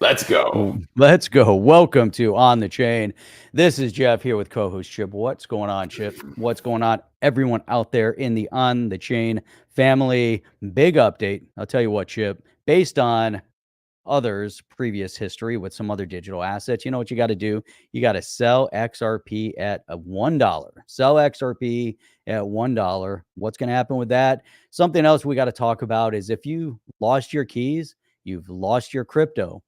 Let's go. Let's go. Welcome to On the Chain. This is Jeff here with co-host Chip. What's going on, Chip? What's going on, everyone out there in the On the Chain family? Big update. I'll tell you what, Chip, based on others' previous history with some other digital assets, you know what you got to do? You got to sell XRP at $1. Sell XRP at $1. What's going to happen with that? Something else we got to talk about is if you lost your keys, you've lost your crypto.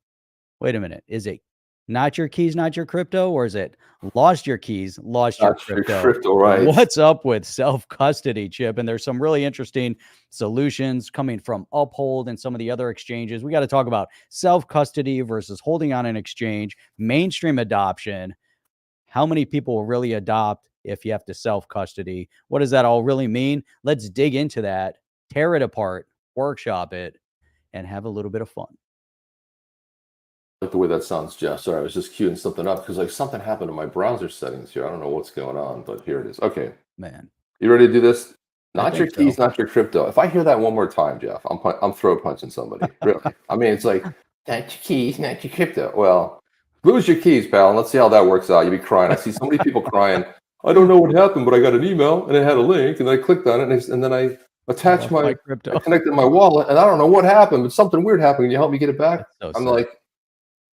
Wait a minute. Is it not your keys, not your crypto? Or is it lost your keys, lost your crypto? Right? What's up with self-custody, Chip? And there's some really interesting solutions coming from Uphold and some of the other exchanges. We got to talk about self-custody versus holding on an exchange, mainstream adoption. How many people will really adopt if you have to self-custody? What does that all really mean? Let's dig into that, tear it apart, workshop it, and have a little bit of fun. Like the way that sounds, Jeff. Sorry, I was just queuing something up because like something happened to my browser settings here. I don't know what's going on, but here it is. Okay, Man, you ready to do this? I Not your think keys, so. not your crypto. If I hear that one more time, Jeff, I'm throw punching somebody. Really? I mean, it's like not your keys, not your crypto. Well, lose your keys, pal, and let's see how that works out. You'll be crying. I see so many people crying. I don't know what happened, but I got an email and it had a link, and I clicked on it, and then I attached Lost my I crypto. connected my wallet, and I don't know what happened, but something weird happened. Can you help me get it back? That's so I'm sad. like,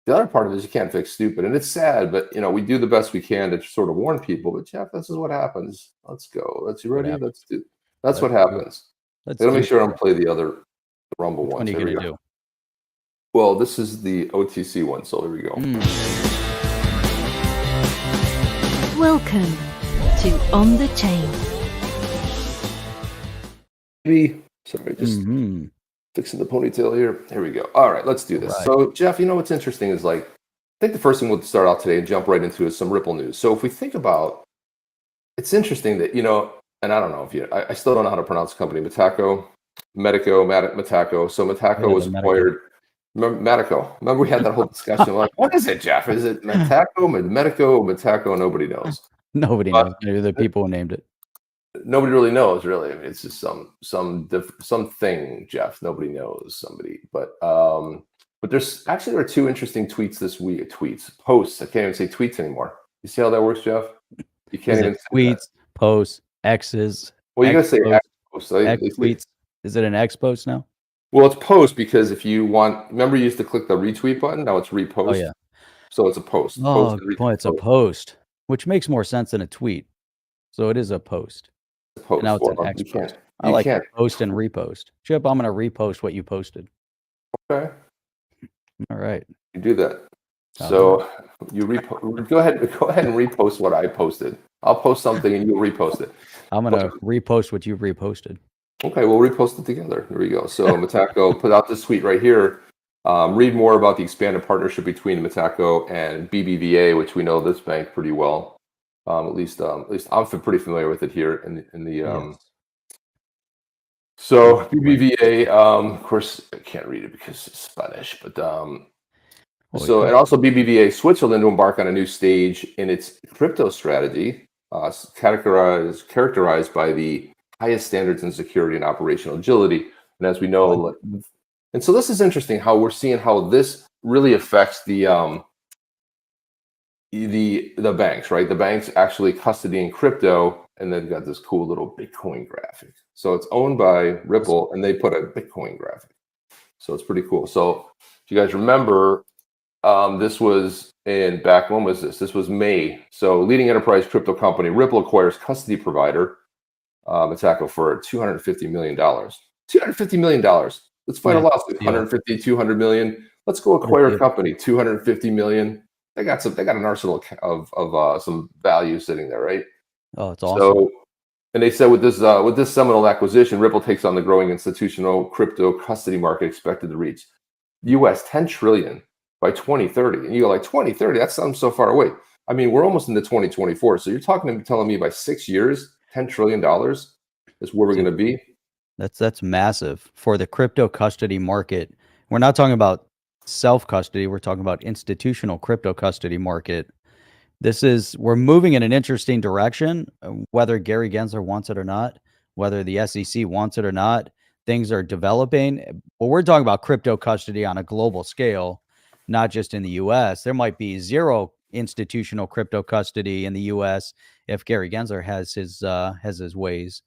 the other part of it is you can't fix stupid, and it's sad, but we do the best we can to sort of warn people. But Jeff, this is what happens. Let's go. Let's you What ready? happens? Let's do. That's what Let's do it. happens. Let's Gotta do make sure I it. don't play the other Rumble Which one ones. are you Here we gonna go. do? Well, this is the OTC one, so here we go. Welcome to On the Chain. Maybe. Sorry, just fixing the ponytail here. Here we go. All right, let's do this. Right. So, Jeff, what's interesting is I think the first thing we'll start out today and jump right into is some Ripple news. So if we think about, it's interesting that, and I don't know if I still don't know how to pronounce the company, Metaco. So Metaco was Metaco. acquired. Remember Metaco? Remember we had that whole discussion like, what is it, Jeff? Is it Metaco? Nobody knows. Nobody But knows. Maybe the people who named it. Nobody really knows, really. I mean, it's just something, Jeff. Nobody knows somebody, but there are two interesting tweets this week. Posts. I can't even say tweets anymore. You see how that works, Jeff? You can't Is even it say tweets, that. posts, X's? Well, you gotta say posts, X post. X tweets. Is it an X post now? Well, it's post because if you want, remember you used to click the retweet button. Now it's repost. Oh yeah. So it's a post. Oh Post and boy, it's a post, which makes more sense than a tweet. So it is a post. post. Now it's an Well, X you post. can't. I You like can't. post and repost. Chip, I'm gonna repost what you posted. Okay. All right. You do that. I'll So you go ahead and repost what I posted. I'll post something and you'll repost it. I'm gonna repost what you reposted. Okay, we'll repost it together. There we go. So Metaco put out this tweet right here. Read more about the expanded partnership between Metaco and BBVA, which we know this bank pretty well. At least I'm pretty familiar with it here in the. Yes. So BBVA, of course, I can't read it because it's Spanish, but and also BBVA Switzerland to embark on a new stage in its crypto strategy, characterized by the highest standards in security and operational agility. And as we know, and so this is interesting how we're seeing how this really affects the banks, right? The banks actually custodying crypto, and then got this cool little Bitcoin graphic. So it's owned by Ripple, and they put a Bitcoin graphic. So it's pretty cool. So if you guys remember, this was when was this? This was May. So leading enterprise crypto company Ripple acquires custody provider Metaco for $250 million. $250 million. Let's fight a lawsuit. 150, 200 million. Let's go acquire a company. 250 million. They got an arsenal of some value sitting there, right? Oh, it's awesome. So, and they said with this seminal acquisition, Ripple takes on the growing institutional crypto custody market expected to reach US 10 trillion by 2030. And you go like 2030, that sounds so far away. I mean, we're almost into 2024. So you're telling me by 6 years, $10 trillion is where we're going to be. That's massive for the crypto custody market. We're not talking about self-custody. We're talking about institutional crypto custody market. We're moving in an interesting direction, whether Gary Gensler wants it or not, whether the SEC wants it or not. Things are developing. But we're talking about crypto custody on a global scale. not just in the US. There might be zero institutional crypto custody in the US if Gary Gensler has his ways,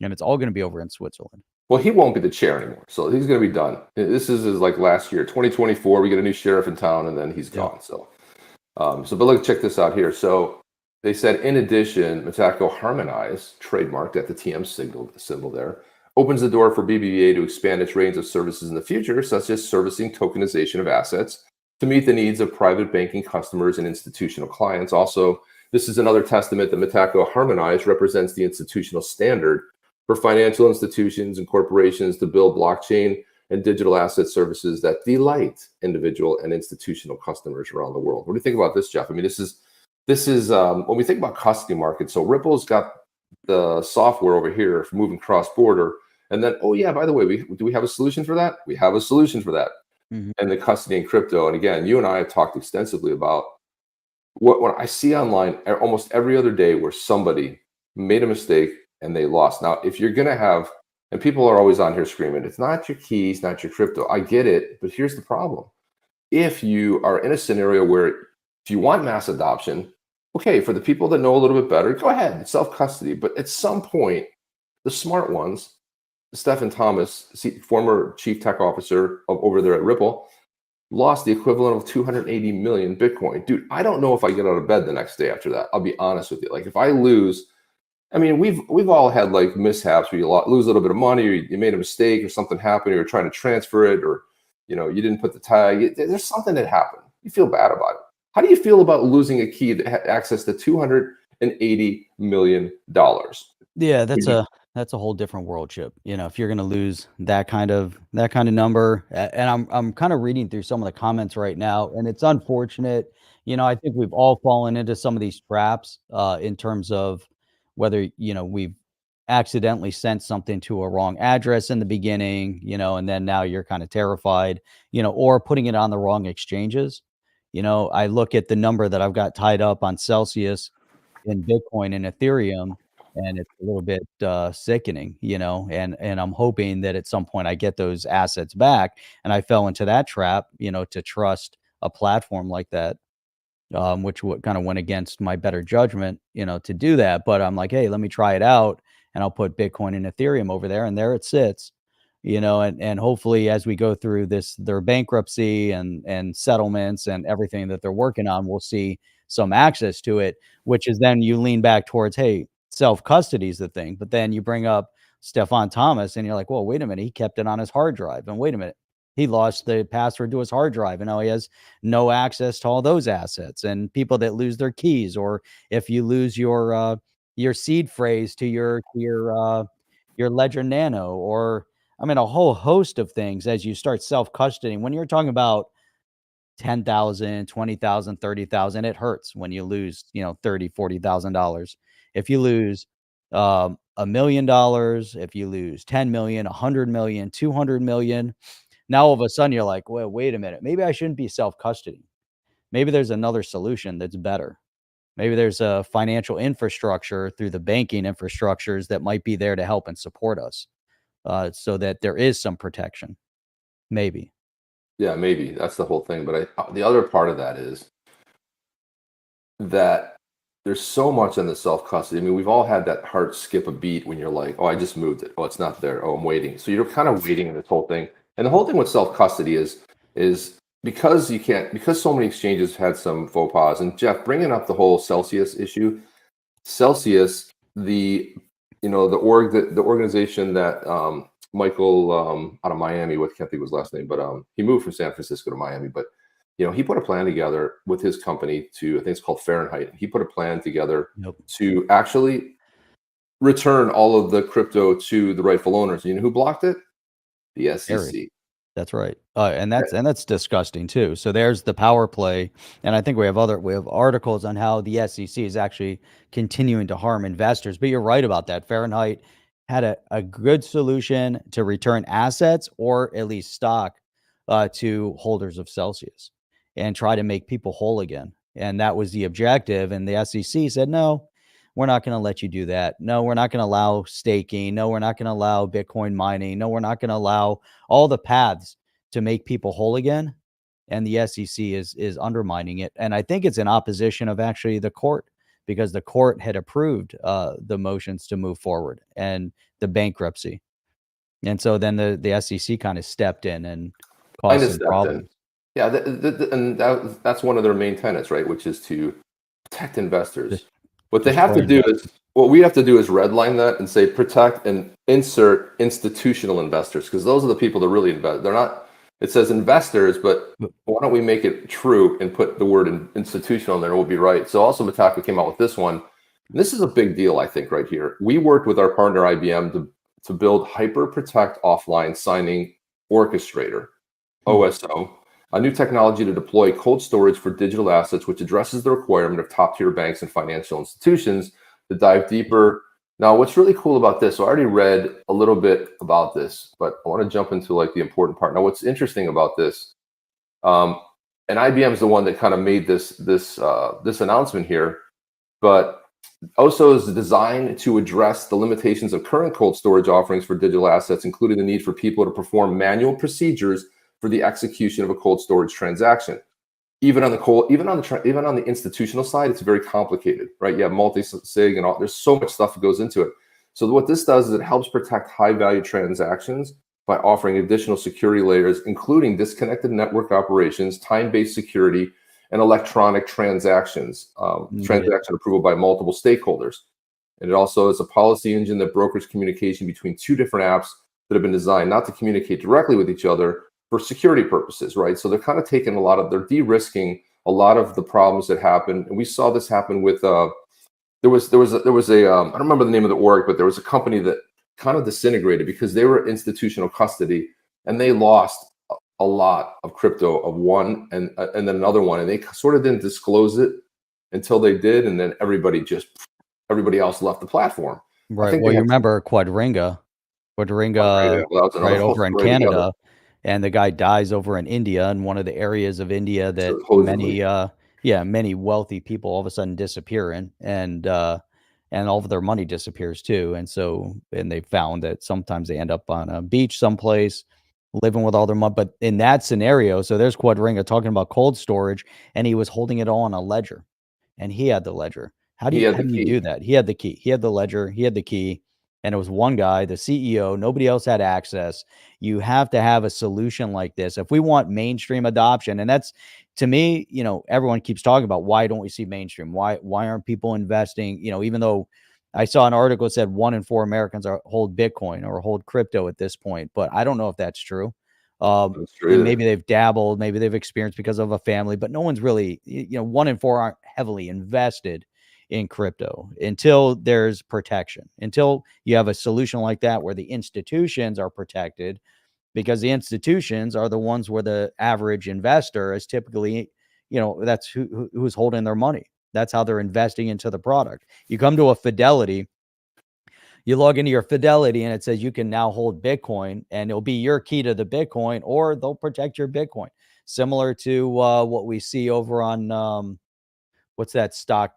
and it's all going to be over in Switzerland. Well, he won't be the chair anymore, so he's going to be done. This is like last year, 2024. We get a new sheriff in town, and then he's gone. So, but look, check this out here. So they said, in addition, Metaco Harmonize, trademarked at the TM symbol there, opens the door for BBVA to expand its range of services in the future, such as servicing tokenization of assets to meet the needs of private banking customers and institutional clients. Also, this is another testament that Metaco Harmonize represents the institutional standard for financial institutions and corporations to build blockchain and digital asset services that delight individual and institutional customers around the world. What do you think about this, Jeff? I mean, this is when we think about custody markets. So Ripple's got the software over here for moving cross-border, and then, oh yeah, by the way, do we have a solution for that? We have a solution for that. And the custody and crypto. And again, you and I have talked extensively about what I see online almost every other day where somebody made a mistake and they lost. Now, if you're going to have, and people are always on here screaming, it's not your keys, not your crypto. I get it, but here's the problem. If you are in a scenario where if you want mass adoption, okay, for the people that know a little bit better, go ahead, self-custody. But at some point, the smart ones, Stephen Thomas, former chief tech officer over there at Ripple, lost the equivalent of 280 million Bitcoin. Dude, I don't know if I get out of bed the next day after that. I'll be honest with you. Like if I lose, I mean, we've all had like mishaps where you lose a little bit of money, or you made a mistake, or something happened, or you're trying to transfer it, or you didn't put the tag. There's something that happened. You feel bad about it. How do you feel about losing a key that had access to $280 million? Yeah, that's a whole different world, Chip. If you're going to lose that kind of number, and I'm kind of reading through some of the comments right now, and it's unfortunate. I think we've all fallen into some of these traps in terms of whether we've accidentally sent something to a wrong address in the beginning, and then now you're kind of terrified, or putting it on the wrong exchanges. I look at the number that I've got tied up on Celsius in Bitcoin and Ethereum, and it's a little bit sickening, and I'm hoping that at some point I get those assets back. And I fell into that trap, to trust a platform like that, which kind of went against my better judgment, to do that. But I'm like, hey, let me try it out, and I'll put Bitcoin and Ethereum over there, and there it sits, and hopefully as we go through their bankruptcy and settlements and everything that they're working on, we'll see some access to it, which is then you lean back towards, hey, self-custody is the thing. But then you bring up Stefan Thomas and you're like, well, wait a minute, he kept it on his hard drive, and wait a minute, he lost the password to his hard drive, and now he has no access to all those assets. And people that lose their keys, or if you lose your seed phrase to your Ledger Nano, or I mean a whole host of things as you start self-custodying. When you're talking about 10,000, 20,000, 30,000, it hurts when you lose, $30,000, $40,000. If you lose $1 million, if you lose 10 million, 100 million, 200 million, now all of a sudden you're like, well, wait a minute, maybe I shouldn't be self-custody. Maybe there's another solution that's better. Maybe there's a financial infrastructure through the banking infrastructures that might be there to help and support us, so that there is some protection. Maybe. Yeah, maybe that's the whole thing. But the other part of that is that there's so much in the self-custody. I mean, we've all had that heart skip a beat when you're like, oh, I just moved it. Oh, it's not there. Oh, I'm waiting. So you're kind of waiting in this whole thing. And the whole thing with self-custody is because so many exchanges had some faux pas. And Jeff, bringing up the whole Celsius issue, Celsius, the organization that Michael out of Miami, can't think of his last name, but he moved from San Francisco to Miami. But he put a plan together with his company I think it's called Fahrenheit. He put a plan together to actually return all of the crypto to the rightful owners. You know who blocked it? The SEC. That's right. And that's disgusting too. So there's the power play. And I think we have articles on how the SEC is actually continuing to harm investors. But you're right about that. Fahrenheit had a good solution to return assets, or at least stock, to holders of Celsius, and try to make people whole again. And that was the objective. And the SEC said, no, we're not going to let you do that. No, we're not going to allow staking. No, we're not going to allow Bitcoin mining. No, we're not going to allow all the paths to make people whole again. and the SEC is undermining it. And I think it's in opposition of actually the court, because the court had approved the motions to move forward and the bankruptcy. And so then the SEC kind of stepped in and Kind caused of some stepped in. problems. Yeah, and that's one of their main tenets, right? Which is to protect investors. What they have to Destroy do is, what we have to do is redline that and say protect and insert institutional investors, because those are the people that really invest. They're not. It says investors, but why don't we make it true and put the word institutional in there? We'll be right. So also Metaco came out with this one. And this is a big deal, I think, right here. We worked with our partner IBM to build Hyper Protect Offline Signing Orchestrator, OSO, a new technology to deploy cold storage for digital assets, which addresses the requirement of top-tier banks and financial institutions to dive deeper. Now, what's really cool about this, so I already read a little bit about this, but I want to jump into like the important part. Now, what's interesting about this, and IBM is the one that kind of made this announcement here, but OSO is designed to address the limitations of current cold storage offerings for digital assets, including the need for people to perform manual procedures for the execution of a cold storage transaction. Even on the institutional side, it's very complicated, right? You have multi-sig and all. There's so much stuff that goes into it. So what this does is it helps protect high-value transactions by offering additional security layers, including disconnected network operations, time-based security, and electronic transactions, transaction approval by multiple stakeholders. And it also is a policy engine that brokers communication between two different apps that have been designed not to communicate directly with each other for security purposes, right? So they're kind of taking they're de-risking a lot of the problems that happen. And we saw this happen with, there was a, I don't remember the name of the org, but there was a company that kind of disintegrated because they were institutional custody and they lost a lot of crypto of one and then another one. And they sort of didn't disclose it until they did. And then everybody else left the platform. Right. Well, you remember Quadringa, right over in Canada. Together. And the guy dies over in India, in one of the areas of India that many wealthy people all of a sudden disappear in, and all of their money disappears too. And they found that sometimes they end up on a beach someplace, living with all their money. But in that scenario, so there's Quadringa talking about cold storage, and he was holding it all on a ledger, and he had the ledger. How do you do that? He had the key, he had the ledger, he had the key. And it was one guy, the CEO, nobody else had access. You have to have a solution like this. If we want mainstream adoption, and that's, to me, everyone keeps talking about, why don't we see mainstream? Why aren't people investing? Even though I saw an article that said 1 in 4 Americans hold Bitcoin or hold crypto at this point, but I don't know if that's true. That's true. And maybe they've dabbled, maybe they've experienced because of a family, but no one's really, 1 in 4 aren't heavily invested in crypto until there's protection, until you have a solution like that where the institutions are protected, because the institutions are the ones where the average investor is typically, that's who's holding their money. That's how they're investing into the product. You come to a Fidelity, you log into your Fidelity and it says you can now hold Bitcoin, and it'll be your key to the Bitcoin, or they'll protect your Bitcoin. Similar to what we see over on what's that stock?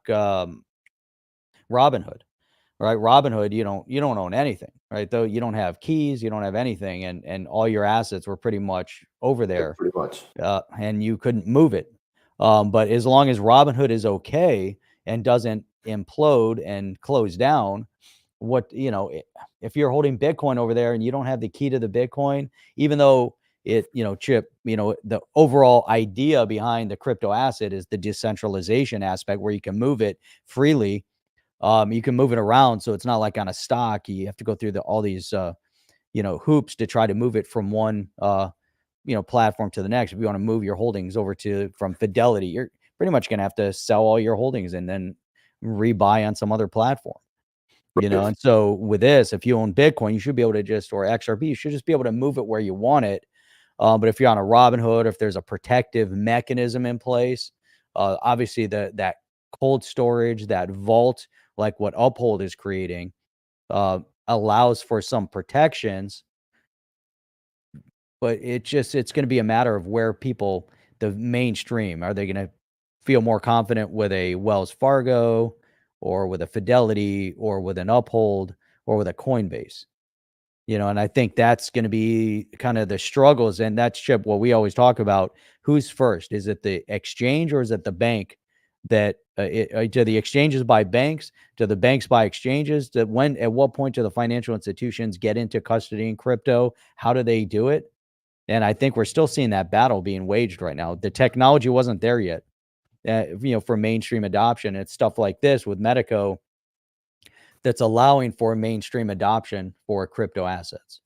Robinhood, right? Robinhood, you don't own anything, right? Though you don't have keys, you don't have anything, and all your assets were pretty much over there, pretty much, and you couldn't move it. But as long as Robinhood is okay and doesn't implode and close down, if you're holding Bitcoin over there and you don't have the key to the Bitcoin, even though Chip, the overall idea behind the crypto asset is the decentralization aspect where you can move it freely. You can move it around, so it's not like on a stock you have to go through all these hoops to try to move it from one platform to the next. If you want to move your holdings over from Fidelity, you're pretty much going to have to sell all your holdings and then rebuy on some other platform. And so with this, if you own Bitcoin, you should be able to or XRP, you should just be able to move it where you want it. But if you're on a Robinhood, if there's a protective mechanism in place, obviously that cold storage, that vault, like what Uphold is creating, allows for some protections. But it's going to be a matter of where people, the mainstream, are they going to feel more confident with a Wells Fargo or with a Fidelity or with an Uphold or with a Coinbase? And I think that's going to be kind of the struggles. And that's, Chip, what we always talk about. Who's first? Is it the exchange or is it the bank? That do the exchanges buy banks? Do the banks buy exchanges? At what point do the financial institutions get into custody and crypto? How do they do it? And I think we're still seeing that battle being waged right now. The technology wasn't there yet, for mainstream adoption. It's stuff like this with Metaco that's allowing for mainstream adoption for crypto assets.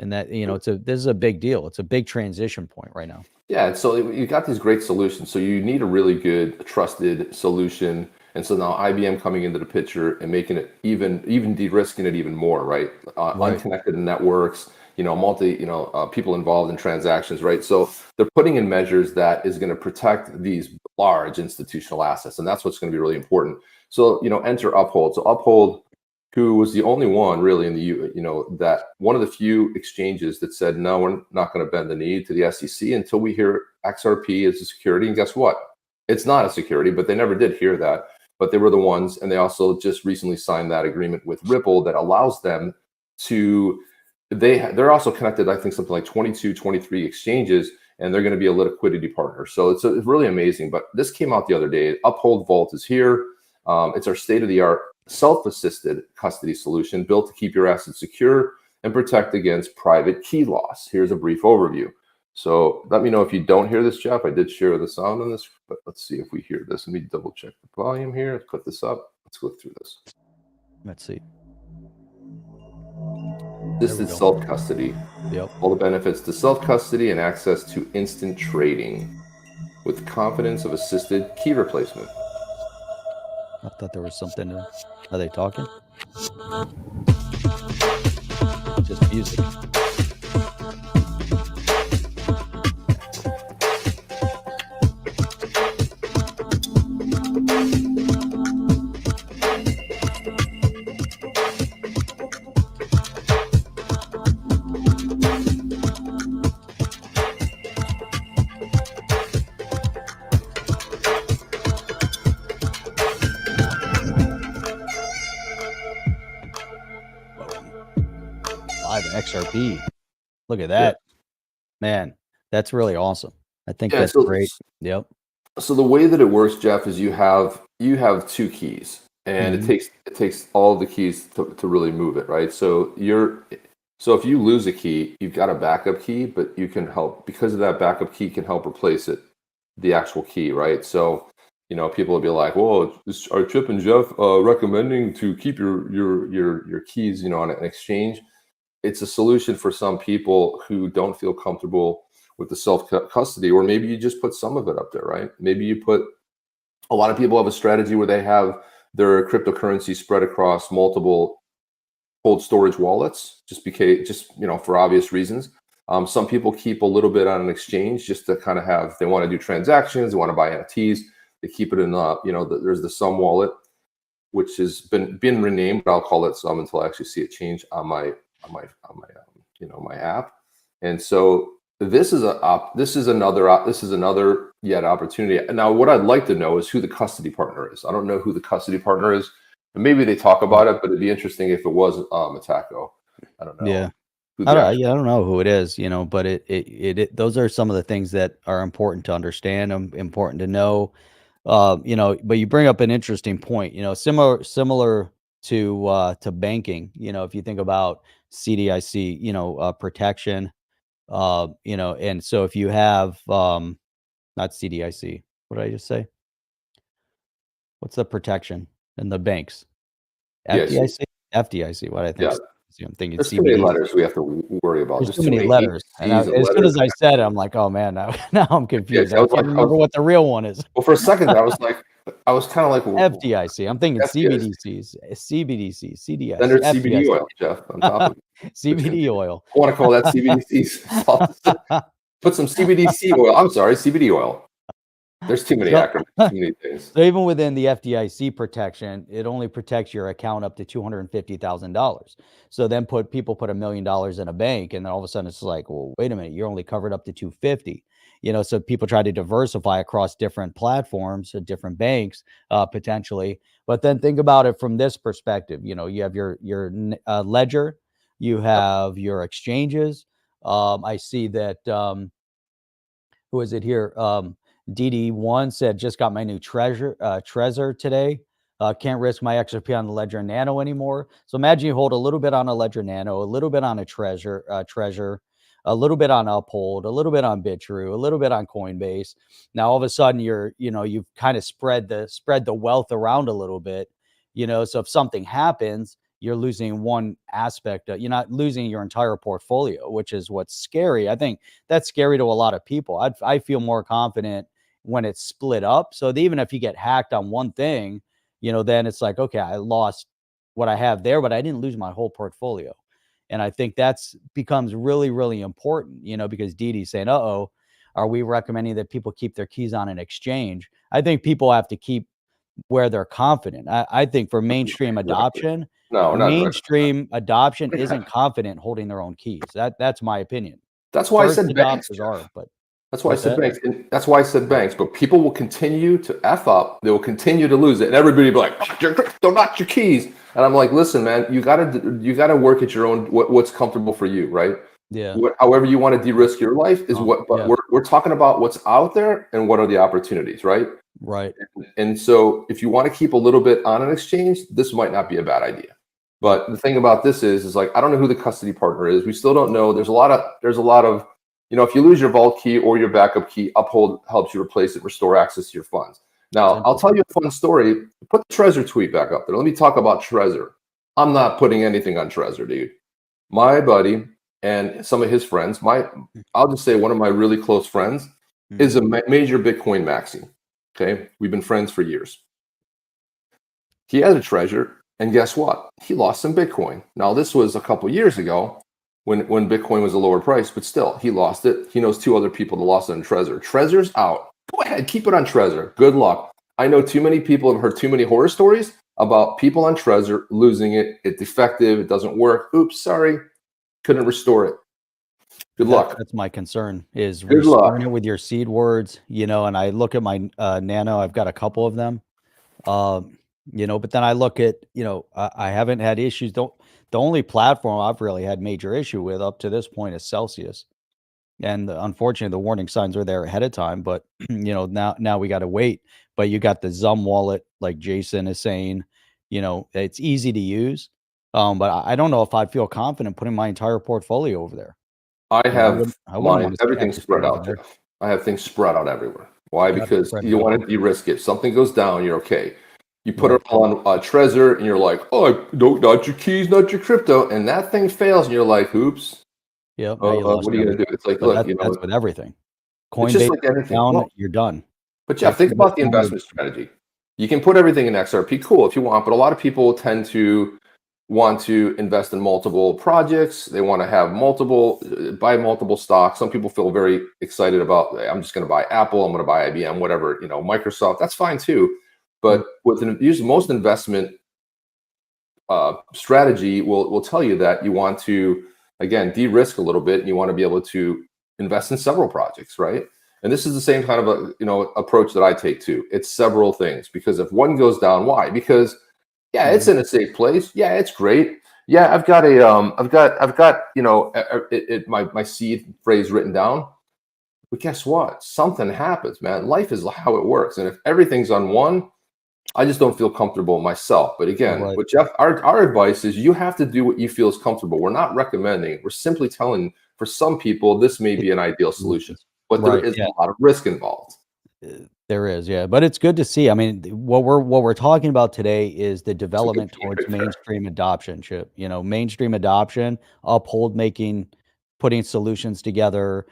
And that, this is a big deal. It's a big transition point right now. Yeah, and so you got these great solutions. So you need a really good, trusted solution. And so now IBM coming into the picture and making it even de-risking it even more, right? Right. Unconnected networks, people involved in transactions, right? So they're putting in measures that is going to protect these large institutional assets, and that's what's going to be really important. So enter Uphold. So Uphold, who was the only one really in the that one of the few exchanges that said, no, we're not going to bend the knee to the SEC until we hear XRP is a security. And guess what? It's not a security, but they never did hear that. But they were the ones, and they also just recently signed that agreement with Ripple that allows them to, they're also connected, I think something like 22, 23 exchanges, and they're going to be a liquidity partner. So it's really amazing. But this came out the other day. Uphold Vault is here. It's our state-of-the-art self-assisted custody solution built to keep your assets secure and protect against private key loss. Here's a brief overview. So let me know if you don't hear this, Jeff. I did share the sound on this, but let's see if we hear this. Let me double check the volume here. Let's put this up. Let's go through this. Let's see. This is self-custody. Yep. All the benefits to self-custody and access to instant trading with confidence of assisted key replacement. I thought there was something. Are they talking? Just music. XRP. Look at that. Yeah. Man, that's really awesome. I think that's great. Yep. So the way that it works, Jeff, is you have two keys, and it takes all the keys to really move it, right? So if you lose a key, you've got a backup key, but you can help, because of that backup key can help replace the actual key, right? So people will be like, well, are Chip and Jeff recommending to keep your keys on an exchange? It's a solution for some people who don't feel comfortable with the self-custody, or maybe you just put some of it up there, right? Maybe you put, a lot of people have a strategy where they have their cryptocurrency spread across multiple cold storage wallets, just for obvious reasons. Some people keep a little bit on an exchange just to kind of have, they want to do transactions, they want to buy NFTs, they keep it in there's the Sum wallet, which has been renamed, but I'll call it Sum until I actually see it change on my app. And so this is another yet opportunity. Now, what I'd like to know is who the custody partner is. I don't know who the custody partner is. And maybe they talk about it, but it'd be interesting if it was Metaco. I don't know. Yeah. I don't know who it is, but those are some of the things that are important to understand, important to know. But you bring up an interesting point, similar to banking, if you think about CDIC, protection, and so if you have, not CDIC, what did I just say? What's the protection in the banks? FDIC? FDIC, what I think. Yeah. I'm thinking there's too many letters we have to worry about. There's too many letters. And as soon as I said it, I'm like, oh man, now I'm confused. I can't remember what the real one is. Well, for a second, I was kind of like FDIC. I'm thinking CBDCs, CBDC, CDS. Then there's CBD oil, Jeff, on top of it. CBD oil. I want to call that CBDC. Put some CBDC oil. I'm sorry, CBD oil. There's too many acronyms, too many things. So even within the FDIC protection, it only protects your account up to $250,000. So then people put $1 million in a bank, and then all of a sudden it's like, well, wait a minute, you're only covered up to 250. So people try to diversify across different platforms, different banks, potentially. But then think about it from this perspective. You have your ledger, You have your exchanges. I see that, who is it here? DD1 said, just got my new Trezor today. Can't risk my XRP on the Ledger Nano anymore. So imagine you hold a little bit on a Ledger Nano, a little bit on a Trezor, a little bit on Uphold, a little bit on Bitrue, a little bit on Coinbase. Now all of a sudden you've kind of spread the wealth around a little bit, so if something happens, you're losing one aspect. You're not losing your entire portfolio, which is what's scary. I think that's scary to a lot of people. I feel more confident when it's split up. So that even if you get hacked on one thing, then it's like, okay, I lost what I have there, but I didn't lose my whole portfolio. And I think that's becomes really, really important, because Didi's saying, uh-oh, are we recommending that people keep their keys on an exchange? I think people have to keep where they're confident. I think for mainstream adoption, No, not right. mainstream adoption isn't confident holding their own keys. That's my opinion. That's why First I said banks. adopters are, but That's why I what's said that? banks. And that's why I said banks. But people will continue to F up. They will continue to lose it. And everybody will be like, "Not your crypto, not your keys." And I'm like, listen, man, you gotta work at your own what's comfortable for you, right? Yeah. However you want to de-risk your life is what. But yeah. we're talking about what's out there and what are the opportunities, right? Right. And so if you want to keep a little bit on an exchange, this might not be a bad idea. But the thing about this is like, I don't know who the custody partner is. We still don't know. There's a lot of, if you lose your vault key or your backup key, Uphold helps you replace it, restore access to your funds. Now, I'll tell you a fun story. Put the Trezor tweet back up there. Let me talk about Trezor. I'm not putting anything on Trezor, dude. My buddy and some of his friends, I'll just say one of my really close friends is a major Bitcoin maxi. Okay. We've been friends for years. He has a Trezor, and guess what? He lost some Bitcoin. Now, this was a couple years ago when Bitcoin was a lower price, but still, he lost it. He knows two other people that lost it on Trezor. Trezor's out. Go ahead, keep it on Trezor. Good luck. I know too many people have heard too many horror stories about people on Trezor losing it. It's defective. It doesn't work. Oops, sorry. Couldn't restore it. Good luck. That's my concern is Good restoring luck. it with your seed words, and I look at my Nano, I've got a couple of them, but then I look at, I haven't had issues. The only platform I've really had major issue with up to this point is Celsius. And unfortunately, the warning signs were there ahead of time, but now we got to wait. But you got the Zum wallet, like Jason is saying, it's easy to use. But I don't know if I'd feel confident putting my entire portfolio over there. I have I wouldn't want to everything spread out there. I have things spread out everywhere. Why? Because you want to de-risk it. If something goes down, you're okay. You put it all on Trezor, and you're like, oh, no, not your keys, not your crypto, and that thing fails, and you're like, oops. Yep. What are you going to do? It's like, look, that's with everything. Coinbase, it's just like anything. Down, you're done. But yeah, think about the investment strategy. You can put everything in XRP, cool, if you want, but a lot of people tend to want to invest in multiple projects. They want to have buy multiple stocks. Some people feel very excited about, I'm just going to buy Apple, I'm going to buy IBM, whatever, Microsoft. That's fine too. But with most investment strategy will tell you that you want to, again, de-risk a little bit, and you want to be able to invest in several projects, right? And this is the same kind of approach that I take too. It's several things, because if one goes down, why? Because yeah, it's in a safe place. Yeah, it's great. Yeah, I've got my seed phrase written down. But guess what? Something happens, man. Life is how it works. And if everything's on one, I just don't feel comfortable myself. But again, with Jeff, our advice is you have to do what you feel is comfortable. We're not recommending. We're simply telling, for some people, this may be an ideal solution. But there is a lot of risk involved. There is, yeah, but it's good to see. I mean, what we're talking about today is the development towards mainstream adoption. Mainstream adoption, Uphold putting solutions together.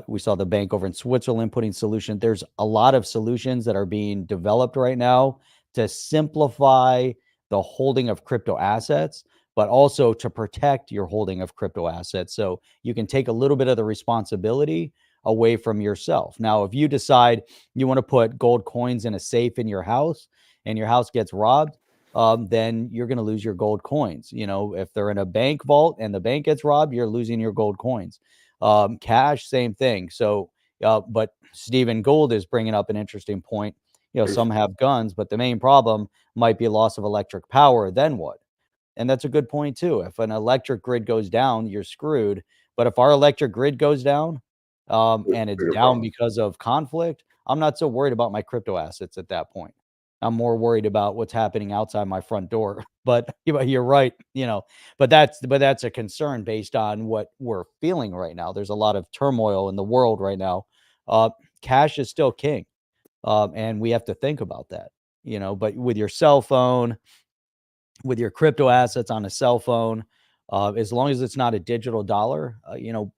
We saw the bank over in Switzerland putting solutions. There's a lot of solutions that are being developed right now to simplify the holding of crypto assets, but also to protect your holding of crypto assets. So you can take a little bit of the responsibility away from yourself. Now, if you decide you want to put gold coins in a safe in your house and your house gets robbed, then you're going to lose your gold coins. If they're in a bank vault and the bank gets robbed, you're losing your gold coins. Cash, same thing. So, but Stephen Gould is bringing up an interesting point. Some have guns, but the main problem might be loss of electric power. Then what? And that's a good point too. If an electric grid goes down, you're screwed. But if our electric grid goes down, and it's down because of conflict, I'm not so worried about my crypto assets at that point. I'm more worried about what's happening outside my front door. But you're right, but that's a concern based on what we're feeling right now. There's a lot of turmoil in the world right now. Cash is still king. And we have to think about that, but with your cell phone, with your crypto assets on a cell phone, as long as it's not a digital dollar,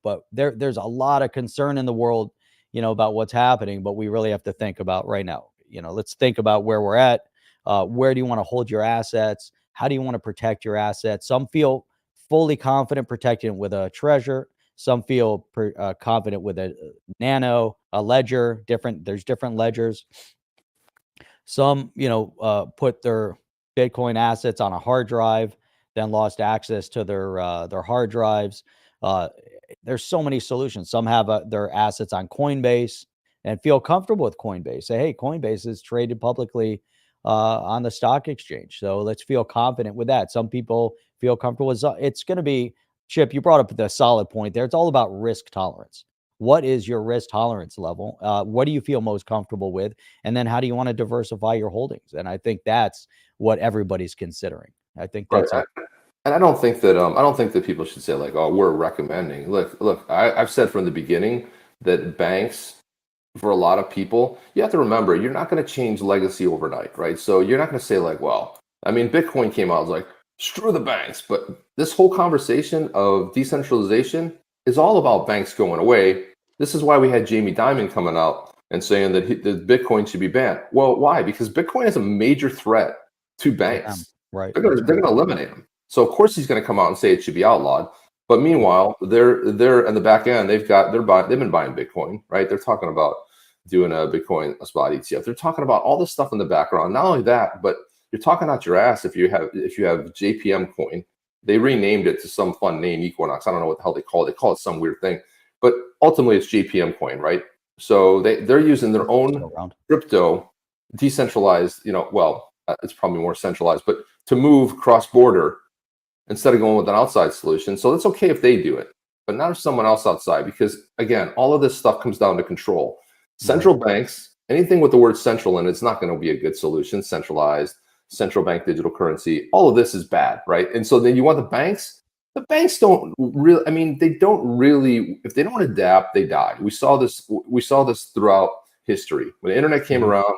but there's a lot of concern in the world, about what's happening, but we really have to think about right now, let's think about where we're at. Where do you want to hold your assets? How do you want to protect your assets? Some feel fully confident protecting it with a treasure. Some feel confident with a nano, a ledger, there's different ledgers. Some, put their Bitcoin assets on a hard drive, then lost access to their hard drives. There's so many solutions. Some have their assets on Coinbase and feel comfortable with Coinbase. Say, hey, Coinbase is traded publicly on the stock exchange, so let's feel confident with that. Some people feel comfortable with it's going to be, Chip, you brought up the solid point there. It's all about risk tolerance. What is your risk tolerance level? What do you feel most comfortable with? And then how do you want to diversify your holdings? And I think that's what everybody's considering. I think that's right. And I don't think that people should say like, oh, we're recommending. Look, I've said from the beginning that banks, for a lot of people, you have to remember, you're not going to change legacy overnight, right? So you're not going to say like, well, I mean, Bitcoin came out, it was like, screw the banks. But this whole conversation of decentralization is all about banks going away. This is why we had Jamie Dimon coming out and saying that that Bitcoin should be banned. Well, why? Because Bitcoin is a major threat to banks. Right. They're going to eliminate them. So of course he's going to come out and say it should be outlawed. But meanwhile, they're in the back end. They've been buying Bitcoin, right? They're talking about doing a spot ETF. They're talking about all this stuff in the background. Not only that, but you're talking out your ass if you have JPM coin. They renamed it to some fun name, Equinox. I don't know what the hell they call it. They call it some weird thing. But ultimately, it's JPM coin, right? So they're using their own crypto, decentralized. It's probably more centralized, but to move cross border instead of going with an outside solution. So it's okay if they do it, but not if someone else outside, because again, all of this stuff comes down to control. Central banks, anything with the word central in it's not going to be a good solution. Centralized, central bank digital currency, all of this is bad, right? And so then you want the banks don't really, if they don't adapt, they die. We saw this throughout history. When the internet came around,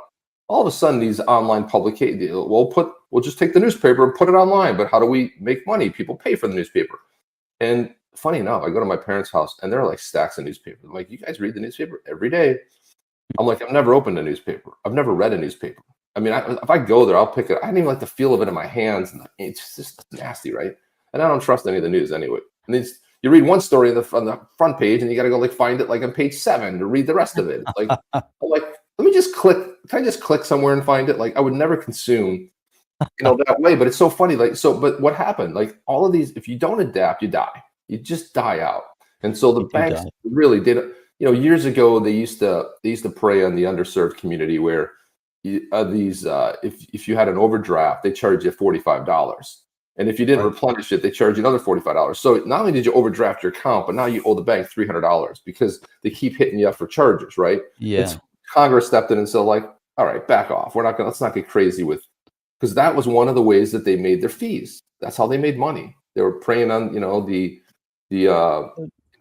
all of a sudden these online publications, we'll just take the newspaper and put it online. But how do we make money? People pay for the newspaper. And funny enough, I go to my parents' house and there are like stacks of newspapers. I'm like, you guys read the newspaper every day? I'm like, I've never opened a newspaper. I've never read a newspaper. I mean, if I go there, I'll pick it. I don't even like the feel of it in my hands. And it's just nasty, right? And I don't trust any of the news anyway. And you read one story on the front page and you got to go like find it like on page 7 to read the rest of it. It's like, I'm like, let me just click. Can I just click somewhere and find it? Like I would never consume, that way. But it's so funny. But what happened? Like all of these, if you don't adapt, you die. You just die out. And so the banks really did. Years ago they used to prey on the underserved community where if you had an overdraft, they charge you $45. And if you didn't replenish it, they charge you another $45. So not only did you overdraft your account, but now you owe the bank $300 because they keep hitting you up for charges, right? Yeah. Congress stepped in and said, like, all right, back off. Let's not get crazy because that was one of the ways that they made their fees. That's how they made money. They were preying on,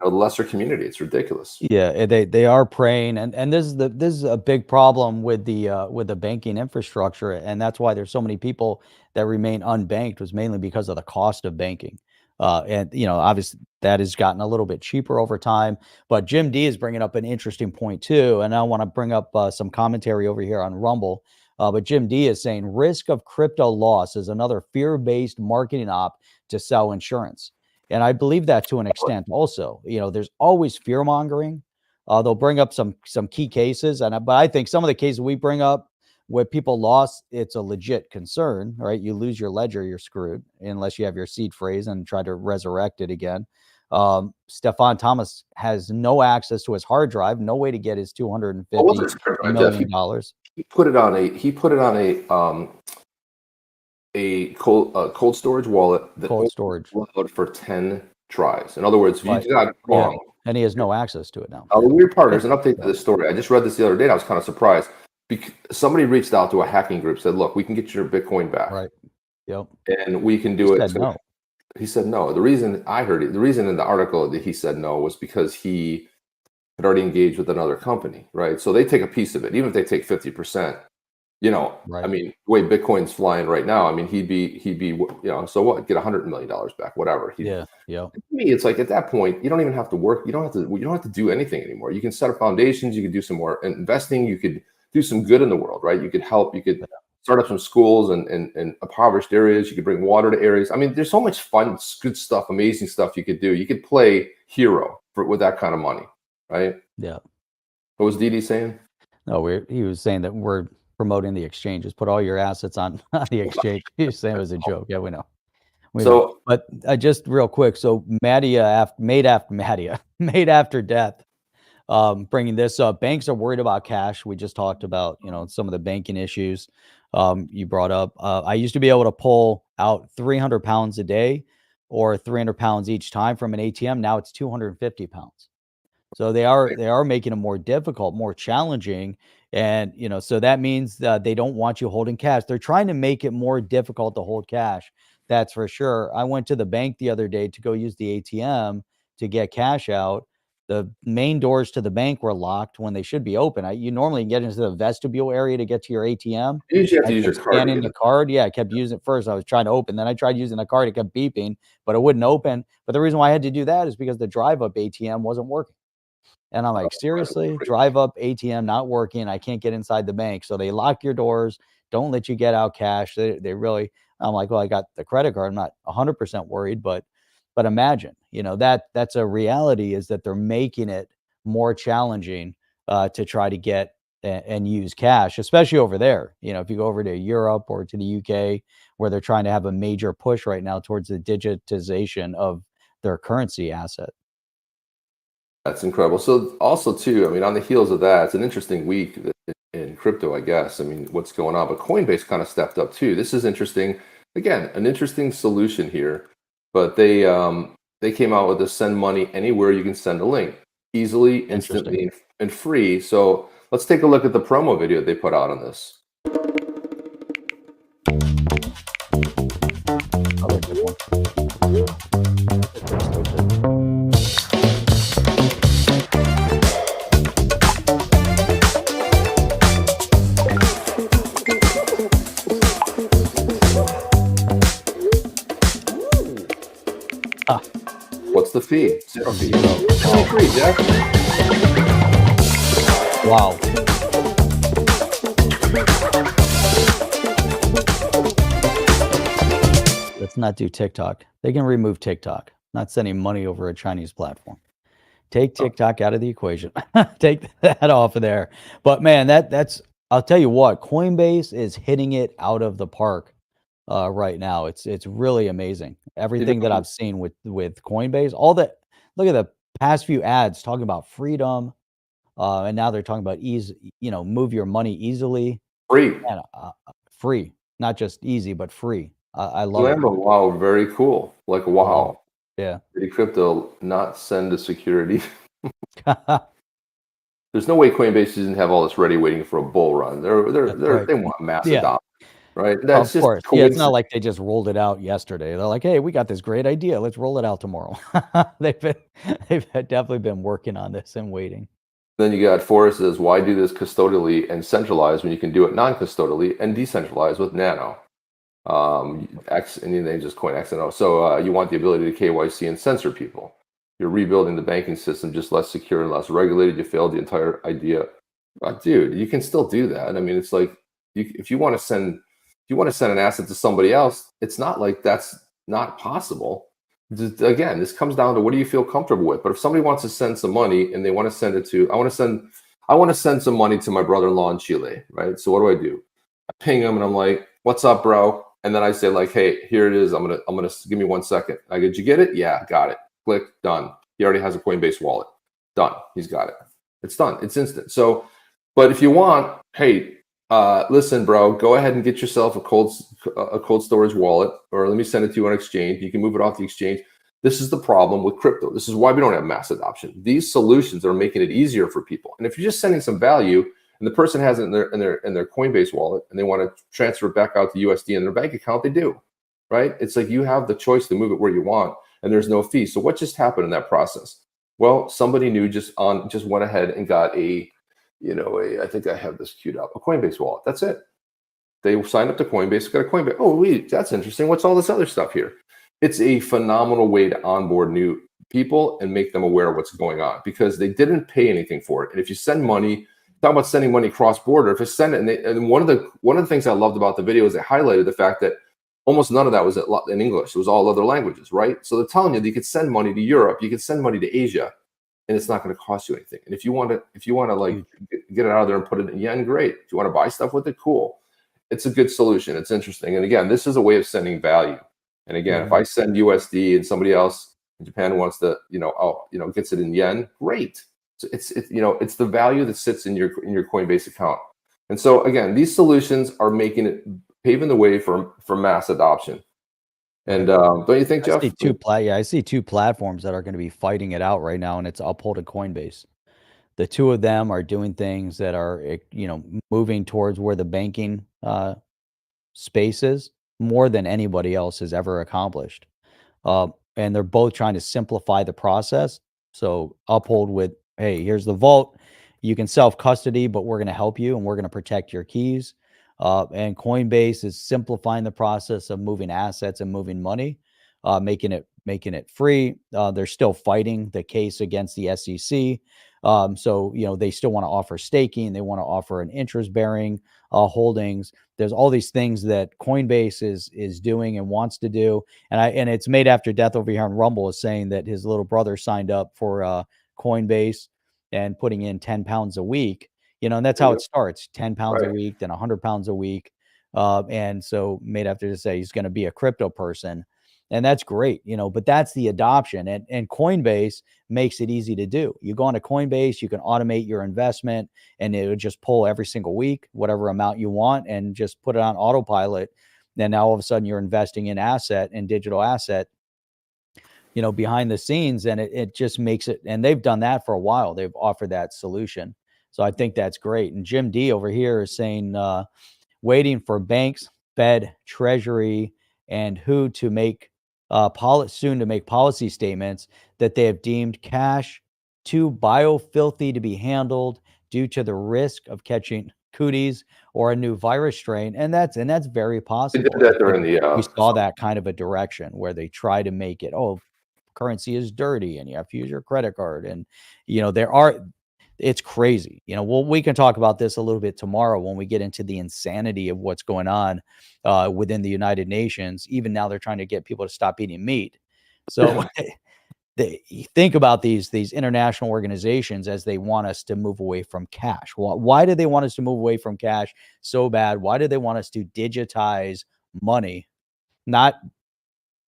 the lesser community. It's ridiculous. Yeah, they are preying, and this is a big problem with the banking infrastructure, and that's why there's so many people that remain unbanked, was mainly because of the cost of banking. And obviously that has gotten a little bit cheaper over time. But Jim D is bringing up an interesting point too, and I want to bring up some commentary over here on Rumble. But Jim D is saying risk of crypto loss is another fear-based marketing op to sell insurance. And I believe that to an extent also. There's always fear mongering. They'll bring up some key cases, but I think some of the cases we bring up where people lost, it's a legit concern, right? You lose your ledger, you're screwed unless you have your seed phrase and try to resurrect it again. Stefan Thomas has no access to his hard drive, no way to get his $250 million. He put it on a a cold storage wallet that Cold storage. allowed for 10 tries. In other words, if you Right. got it wrong. Yeah. And he has no access to it now. The weird part, there's an update to this story. I just read this the other day and I was kind of surprised. Somebody reached out to a hacking group, said, look, we can get your Bitcoin back. Right. Yep. And we can do it. Said no. He said no. The reason I heard it, the reason in the article that he said no was because he had already engaged with another company, right? So they take a piece of it, even if they take 50%. You know, Right. I mean, the way Bitcoin's flying right now, I mean, he'd be, you know, so what? Get $100 million back, whatever. Yeah. To me, it's like at that point, you don't even have to work. You don't have to do anything anymore. You can set up foundations. You could do some more investing. You could do some good in the world, right? You could help. You could start up some schools and impoverished areas. You could bring water to areas. I mean, there's so much fun, good stuff, amazing stuff you could do. You could play hero with that kind of money, right? Yeah. What was Didi saying? No, he was saying that we're promoting the exchanges. Put all your assets on the exchange. He was saying it was a joke. Yeah, we know. But just real quick. So made after death. Bringing this up, banks are worried about cash. We just talked about, you know, some of the banking issues you brought up. I used to be able to pull out 300 pounds a day or 300 pounds each time from an ATM. Now it's 250 pounds. So they are making it more difficult, more challenging. And, you know, so that means that they don't want you holding cash. They're trying to make it more difficult to hold cash. That's for sure. I went to the bank the other day to go use the ATM to get cash out. The main doors to the bank were locked when they should be open. You normally get into the vestibule area to get to your ATM. You usually have to use your card. Scanning the card. Yeah, I kept using it first. I was trying to open. Then I tried using the card. It kept beeping, but it wouldn't open. But the reason why I had to do that is because the drive-up ATM wasn't working. And I'm like, seriously, drive-up ATM not working. I can't get inside the bank. So they lock your doors, don't let you get out cash. They really, I'm like, well, I got the credit card. I'm not 100% worried, but imagine, you know, that's a reality, is that they're making it more challenging to try to get and use cash, especially over there. You know, if you go over to Europe or to the UK, where they're trying to have a major push right now towards the digitization of their currency asset. That's incredible. So also too, I mean, on the heels of that, it's an interesting week in crypto, I guess. I mean, what's going on? But Coinbase kind of stepped up too. This is interesting. Again, an interesting solution here. But they came out with a send money anywhere you can send a link, easily, instantly, and free. So let's take a look at the promo video they put out on this. What's the fee? Zero fee. Zero. Free, Jeff. Wow. Let's not do TikTok. They can remove TikTok. Not sending money over a Chinese platform. Take TikTok out of the equation. Take that off of there. But man, that's I'll tell you what, Coinbase is hitting it out of the park right now. It's really amazing. Everything that I've seen with Coinbase, all that. Look at the past few ads talking about freedom, and now they're talking about ease. You know, move your money easily. Free. And, free, not just easy, but free. I love it. Wow, very cool. Like, wow. Yeah. Did crypto not send to security? There's no way Coinbase doesn't have all this ready, waiting for a bull run. They want mass adoption, right? That's of course. Yeah, it's not like they just rolled it out yesterday. They're like, hey, we got this great idea. Let's roll it out tomorrow. they've definitely been working on this and waiting. Then you got Forrest says, why do this custodially and centralized when you can do it non-custodially and decentralized with Nano? X, and then just coin X and O. So you want the ability to KYC and censor people. You're rebuilding the banking system, just less secure and less regulated. You failed the entire idea. Dude, you can still do that. I mean, it's like if you want to send an asset to somebody else, it's not like that's not possible. Again, this comes down to what do you feel comfortable with. But if somebody wants to send some money and they want to send it to, I want to send some money to my brother-in-law in Chile, right? So what do? I ping him and I'm like, "What's up, bro?" And then I say like, "Hey, here it is. I'm gonna give me 1 second." I go, "Did you get it?" "Yeah, got it." Click, done. He already has a Coinbase wallet. Done. He's got it. It's done. It's instant. So, but if you want, hey, Listen, bro, go ahead and get yourself a cold storage wallet, or let me send it to you on exchange. You can move it off the exchange. This is the problem with crypto. This is why we don't have mass adoption. These solutions are making it easier for people. And if you're just sending some value, and the person has it in their Coinbase wallet, and they want to transfer it back out to USD in their bank account, they do, right? It's like you have the choice to move it where you want, and there's no fee. So what just happened in that process? Well, somebody new just went ahead and got I think I have this queued up, a Coinbase wallet. That's it. They signed up to Coinbase, got a Coinbase. Oh, wait, that's interesting. What's all this other stuff here? It's a phenomenal way to onboard new people and make them aware of what's going on, because they didn't pay anything for it. And if you send money, talk about sending money cross border. If you send it, and one of the things I loved about the video is they highlighted the fact that almost none of that was in English. It was all other languages, right? So they're telling you that you could send money to Europe, you could send money to Asia, and it's not going to cost you anything. And if you want to like get it out of there and put it in yen, great. If you want to buy stuff with it, cool. It's a good solution. It's interesting. And again, this is a way of sending value. And again, if I send USD and somebody else in Japan wants to, gets it in yen, great. So it's the value that sits in your Coinbase account. And so again, these solutions are paving the way for mass adoption. And don't you think, Jeff? I see two platforms that are going to be fighting it out right now, and it's Uphold and Coinbase. The two of them are doing things that are, moving towards where the banking space is more than anybody else has ever accomplished. And they're both trying to simplify the process. So Uphold with, hey, here's the vault. You can self-custody, but we're going to help you and we're going to protect your keys. And Coinbase is simplifying the process of moving assets and moving money, making it free. They're still fighting the case against the SEC. So, they still want to offer staking. They want to offer an interest-bearing holdings. There's all these things that Coinbase is doing and wants to do. And it's made after death over here on Rumble is saying that his little brother signed up for Coinbase and putting in 10 pounds a week. And that's how it starts, 10 pounds a week, then 100 pounds a week. And so made after to say he's going to be a crypto person. And that's great, but that's the adoption. And Coinbase makes it easy to do. You go onto Coinbase, you can automate your investment, and it would just pull every single week, whatever amount you want, and just put it on autopilot. Then now all of a sudden you're investing in digital asset, behind the scenes. And it just makes it, and they've done that for a while. They've offered that solution. So I think that's great. And Jim D over here is saying, waiting for banks, Fed, Treasury, and who to make soon to make policy statements that they have deemed cash too biofilthy to be handled due to the risk of catching cooties or a new virus strain. And that's very possible. They did that during we saw that kind of a direction where they try to make it, currency is dirty and you have to use your credit card. And, it's crazy. We can talk about this a little bit tomorrow when we get into the insanity of what's going on within the United Nations. Even now they're trying to get people to stop eating meat. So think about these international organizations as they want us to move away from cash. Why do they want us to move away from cash so bad? Why do they want us to digitize money, not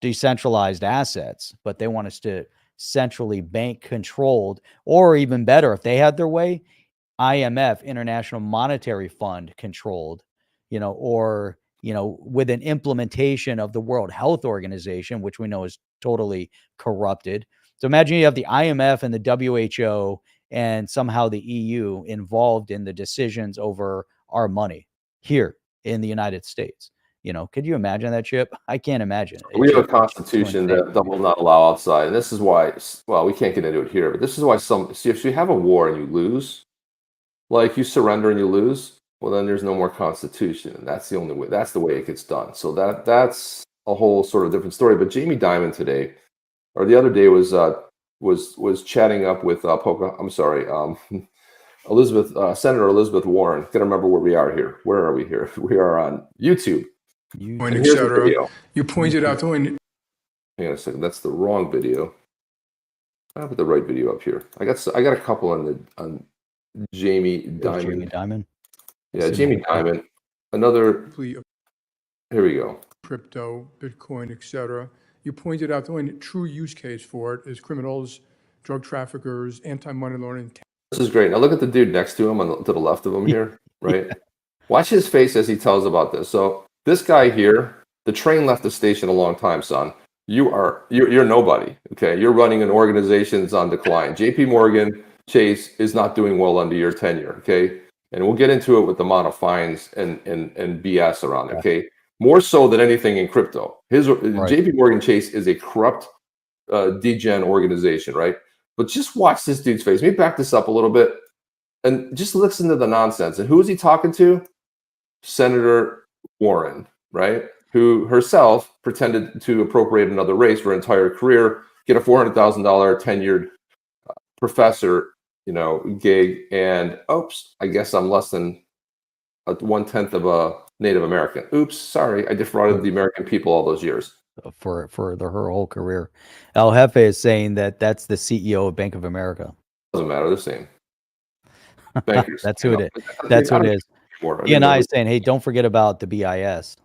decentralized assets, but they want us to centrally bank controlled, or even better, if they had their way, IMF, International Monetary Fund controlled, or, with an implementation of the World Health Organization, which we know is totally corrupted. So imagine you have the IMF and the WHO and somehow the EU involved in the decisions over our money here in the United States. Could you imagine that, Chip? I can't imagine it. We have a constitution that will not allow outside. And this is why, we can't get into it here, but this is why if you have a war and you lose, like you surrender and you lose, well, then there's no more constitution. And that's the only way, that's the way it gets done. So that's a whole sort of different story. But Jamie Dimon today, or the other day, was chatting up with Senator Elizabeth Warren. Gotta remember where we are here. Where are we here? We are on YouTube. Etc. You pointed out hang on a second, that's the wrong video. I put the right video up here. I got a couple on Jamie Dimon. Jamie Dimon. Yeah, Jamie Dimon. Another. Here we go. Crypto, Bitcoin, etc. You pointed out the only true use case for it is criminals, drug traffickers, anti-money laundering. This is great. Now look at the dude next to him to the left of him here, right? Watch his face as he tells about this. So this guy here, the train left the station a long time, son. You're nobody. Okay, you're running an organization that's on decline. J.P. Morgan Chase is not doing well under your tenure. Okay, and we'll get into it with the amount of fines and BS around it. Okay, more so than anything in crypto. J.P. Morgan Chase is a corrupt, degen organization, right? But just watch this dude's face. Let me back this up a little bit, and just listen to the nonsense. And who is he talking to? Senator Warren, right? Who herself pretended to appropriate another race for her entire career, get a $400,000 tenured professor, gig, and oops, I guess I'm less than 1/10 of a Native American. Oops, sorry, I defrauded the American people all those years. For her whole career. El Jefe is saying that that's the CEO of Bank of America. Doesn't matter, the same. Bankers. That's who it is. That's who it is. E&I is saying, hey, don't forget about the BIS.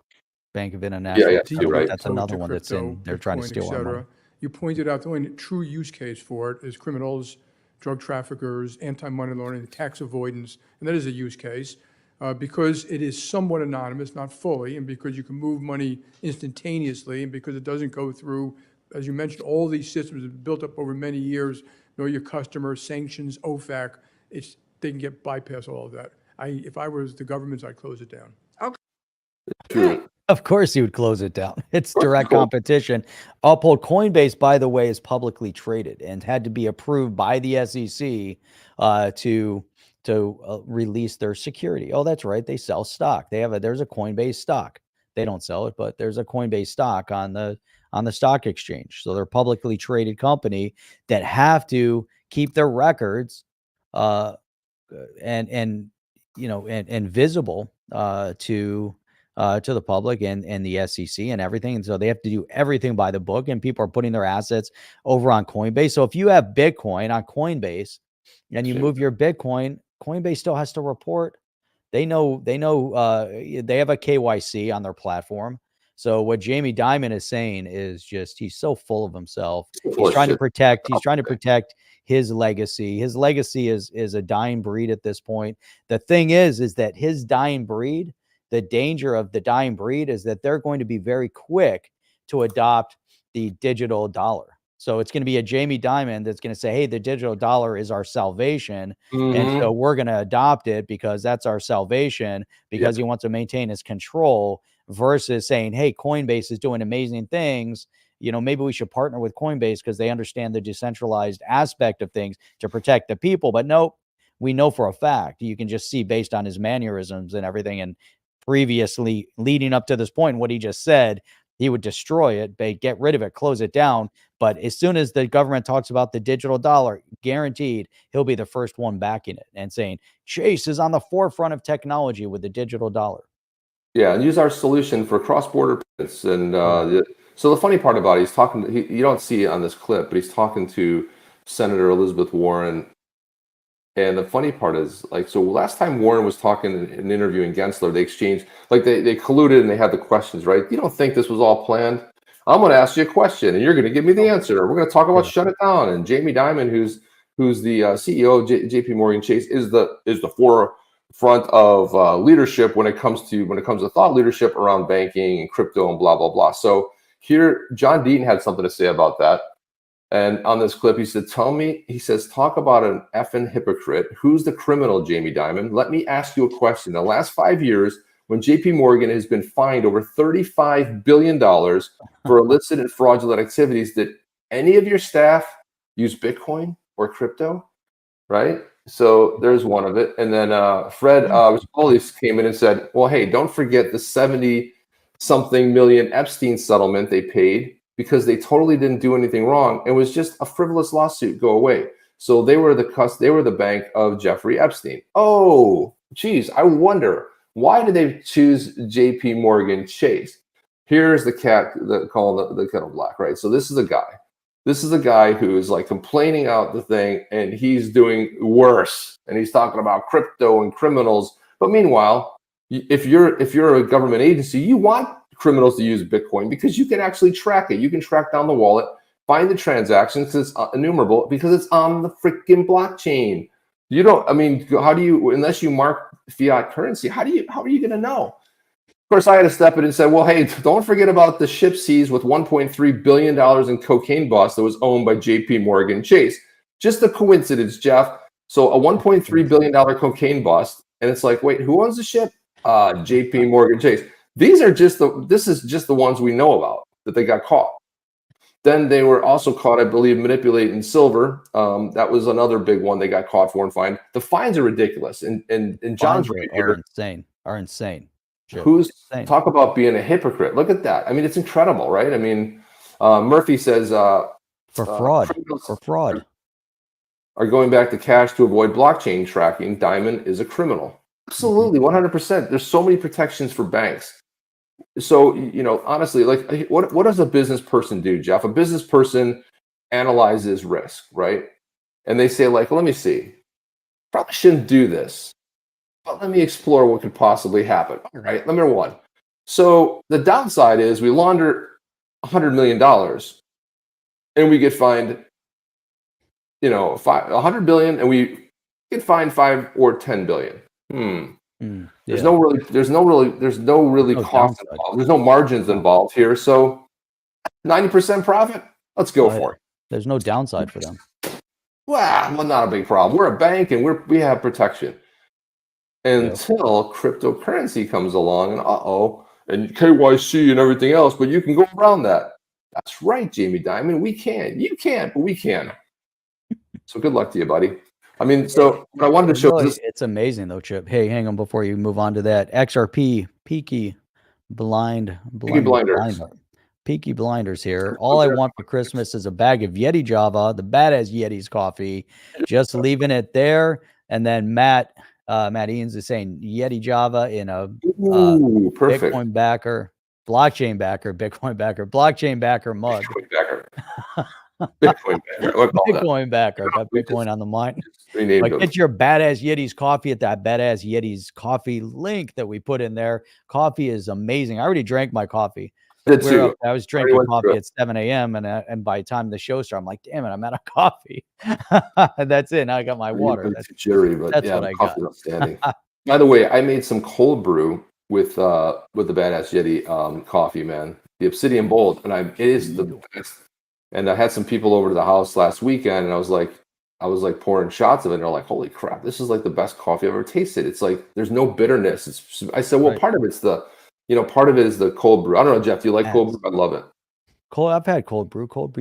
Bank of International. Yeah, you're right. That's another one that's in. They're trying to steal our money. You pointed out the only true use case for it is criminals, drug traffickers, anti-money laundering, tax avoidance, and that is a use case because it is somewhat anonymous, not fully, and because you can move money instantaneously, and because it doesn't go through, as you mentioned, all these systems have built up over many years. Know your customer, sanctions, OFAC. They can get bypass all of that. If I was the government, I'd close it down. Okay. Of course he would close it down. It's direct competition. Uphold Coinbase, by the way, is publicly traded and had to be approved by the SEC to release their security. Oh, that's right. They sell stock. There's a Coinbase stock. They don't sell it, but there's a Coinbase stock on the stock exchange. So they're a publicly traded company that have to keep their records and visible to the public and the SEC and everything. And so they have to do everything by the book, and people are putting their assets over on Coinbase. So if you have Bitcoin on Coinbase and you move your Bitcoin, Coinbase still has to report. They know they have a KYC on their platform. So what Jamie Dimon is saying is just, he's so full of himself. He's trying to protect his legacy. His legacy is a dying breed at this point. The thing is that his dying breed, the danger of the dying breed is that they're going to be very quick to adopt the digital dollar. So it's going to be a Jamie Dimon that's going to say, hey, the digital dollar is our salvation. And so we're going to adopt it because that's our salvation, because he wants to maintain his control, versus saying, hey, Coinbase is doing amazing things. Maybe we should partner with Coinbase because they understand the decentralized aspect of things to protect the people. But nope, we know for a fact, you can just see based on his mannerisms and everything, and previously leading up to this point, what he just said, he would destroy it, get rid of it, close it down. But as soon as the government talks about the digital dollar, guaranteed he'll be the first one backing it and saying Chase is on the forefront of technology with the digital dollar. Yeah, and use our solution for cross-border payments. And so the funny part about it, he's talking. You don't see it on this clip, but he's talking to Senator Elizabeth Warren. And the funny part is, so last time Warren was talking and interviewing Gensler, they exchanged, they colluded and they had the questions, right? You don't think this was all planned? I'm going to ask you a question and you're going to give me the answer. We're going to talk about shut it down. And Jamie Dimon, who's the CEO of JP Morgan Chase, is the forefront of leadership when it comes to thought leadership around banking and crypto and blah blah blah. So here, John Deaton had something to say about that. And on this clip, he said, talk about an effing hypocrite. Who's the criminal, Jamie Dimon? Let me ask you a question. The last 5 years, when JP Morgan has been fined over $35 billion for illicit and fraudulent activities, did any of your staff use Bitcoin or crypto? Right? So there's one of it. And then Fred Rispoli came in and said, well, hey, don't forget the 70-something million Epstein settlement they paid, because they totally didn't do anything wrong. It was just a frivolous lawsuit. Go away. So they were the bank of Jeffrey Epstein. Oh, geez, I wonder, why did they choose JP Morgan Chase? Here's the cat that called the kettle black, right? So this is a guy who's complaining out the thing, and he's doing worse. And he's talking about crypto and criminals. But meanwhile, if you're a government agency, you want criminals to use Bitcoin because you can actually track it. You can track down the wallet, find the transactions because it's enumerable, because it's on the freaking blockchain. How do you, unless you mark fiat currency. How are you going to know? Of course, I had to step in and say, well, hey, don't forget about the ship seized with $1.3 billion in cocaine bust that was owned by JP Morgan Chase. Just a coincidence, Jeff. So a $1.3 billion cocaine bust. And it's like, wait, who owns the ship? JP Morgan Chase. This is just the ones we know about that they got caught. Then they were also caught, I believe, manipulating silver. That was another big one they got caught for and fined. The fines are ridiculous. And John's right here. Are insane. Sure. Who's talk about being a hypocrite? Look at that. I mean, it's incredible, right? I mean, Murphy says for fraud are going back to cash to avoid blockchain tracking. Dimon is a criminal. Absolutely, 100%. There's so many protections for banks. So, honestly, like what does a business person do, Jeff? A business person analyzes risk, right? And they say, like, let me see. Probably shouldn't do this. But let me explore what could possibly happen. All right, number one. So the downside is we launder $100 million and we get fined, $100 billion, and we get fined $5 or $10 billion. There's no really cost involved. There's no margins involved here. So 90% profit. Let's go for it. There's no downside for them. Well, not a big problem. We're a bank and we have protection. Until cryptocurrency comes along and KYC and everything else, but you can go around that. That's right, Jamie Dimon. We can. You can't, but we can. So good luck to you, buddy. I mean, so what I wanted to show is it's amazing though, Chip. Hey, hang on before you move on to that. XRP, Peaky Blinders here. All I want for Christmas is a bag of Yeti Java, the badass Yeti's coffee. Just leaving it there. And then Matt Eanes is saying Yeti Java in a perfect Bitcoin backer, blockchain backer, Bitcoin backer, blockchain backer mug. Bitcoin backer. Bitcoin backer. Got Bitcoin on the mind. Like, get your badass Yeti's coffee at that badass Yeti's coffee link that we put in there. Coffee is amazing. I already drank my coffee. I was drinking coffee at 7 a.m. and by the time the show started, I'm like, damn it, I'm out of coffee. That's it. Now I got my water. That's what I got. Outstanding. By the way, I made some cold brew with the badass Yeti coffee, man. The Obsidian Bold, and it is the best. And I had some people over to the house last weekend, and I was like pouring shots of it, and they're like, holy crap, this is like the best coffee I've ever tasted. It's like there's no bitterness. I said, well, part of it's part of it is the cold brew. I don't know, Jeff, do you like cold brew? I love it. I've had cold brew. Cold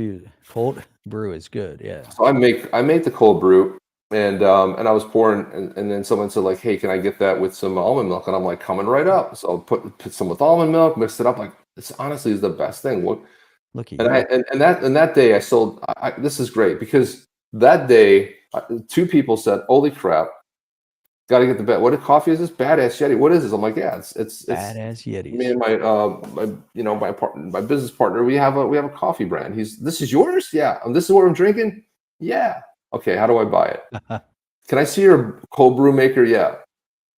brew is good. Yeah. So I make the cold brew, and I was pouring, and then someone said, like, hey, can I get that with some almond milk? And I'm like, coming right up. So I put some with almond milk, mixed it up. Like, this honestly is the best thing. That day I sold. This is great because that day 2 people said, holy crap, got to get the what coffee is this? Badass Yeti. What is this? I'm like, yeah, it's badass Yeti. Me and my business partner, we have a coffie brand. This is yours? Yeah. This is what I'm drinking? Yeah. Okay, how do I buy it? Can I see your cold brew maker? Yeah.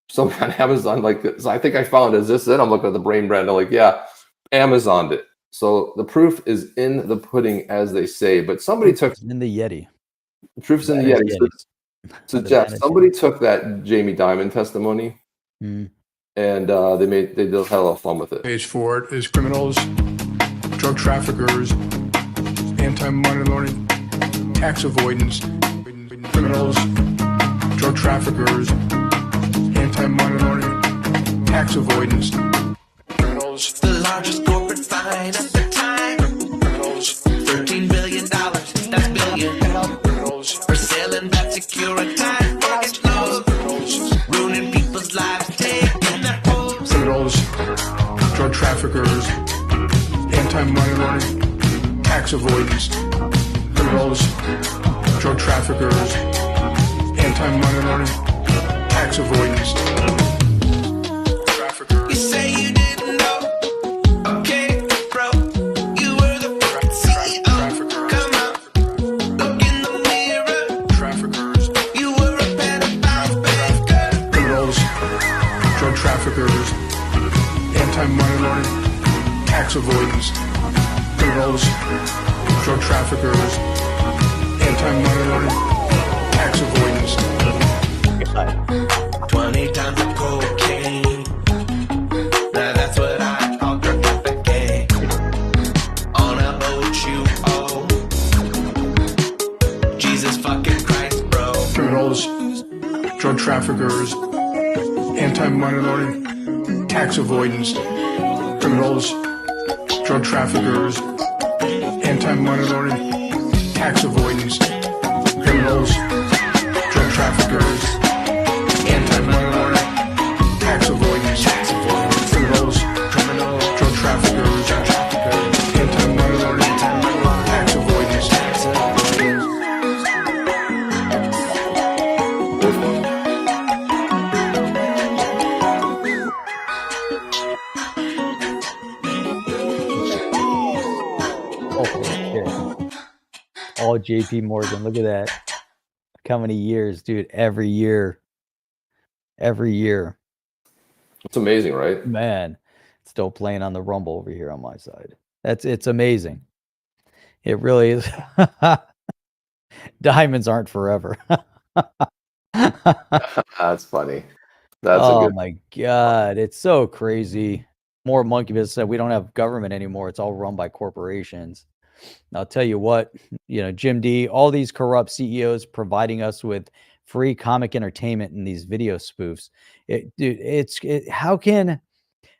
Something on Amazon like this. I think I found it. Is this it? I'm looking at the brain brand. I'm like, yeah, Amazoned it. So the proof is in the pudding, as they say. But somebody took in the Yeti. The proof's in the Yeti. So Jeff, somebody took that Jamie Dimon testimony, and they had a lot of fun with it. Page for it is criminals, drug traffickers, anti-money laundering, tax avoidance, criminals, drug traffickers, anti-money laundering, tax avoidance, criminals, the largest corporate fine at the time, criminals, $13 billion, that's billion, criminals, for selling that securitized mortgage loans, ruining people's lives, taking their homes. criminals, drug traffickers, anti-money laundering, tax avoidance, criminals, drug traffickers, anti-money laundering, tax avoidance, You say you didn't know, okay, bro, you were the CEO, come on, look in the mirror, traffickers, you were a pedophile baker. criminals, drug traffickers, anti-money laundering, tax avoidance, criminals, drug traffickers, anti-money laundering, tax avoidance. God. 20 times of cocaine. Now that's what I call drug trafficking. On a O2O. Jesus fucking Christ, bro. Criminals, drug traffickers, anti-money laundering, tax avoidance, criminals, drug traffickers, anti-money laundering, tax avoidance, criminals, drug traffickers, anti-money laundering, tax avoidance, criminals, drug traffickers, anti-money laundering, tax avoidance. Oh, shit. All JP Morgan. Look at that. How many years, dude? Every year. Every year. It's amazing, right? Man, it's still playing on the Rumble over here on my side. It's amazing. It really is. Diamonds aren't forever. That's funny. That's a Oh good. my God. It's so crazy. More monkey business. We don't have government anymore. It's all run by corporations. I'll tell you what, Jim D, all these corrupt CEOs providing us with free comic entertainment in these video spoofs. How can,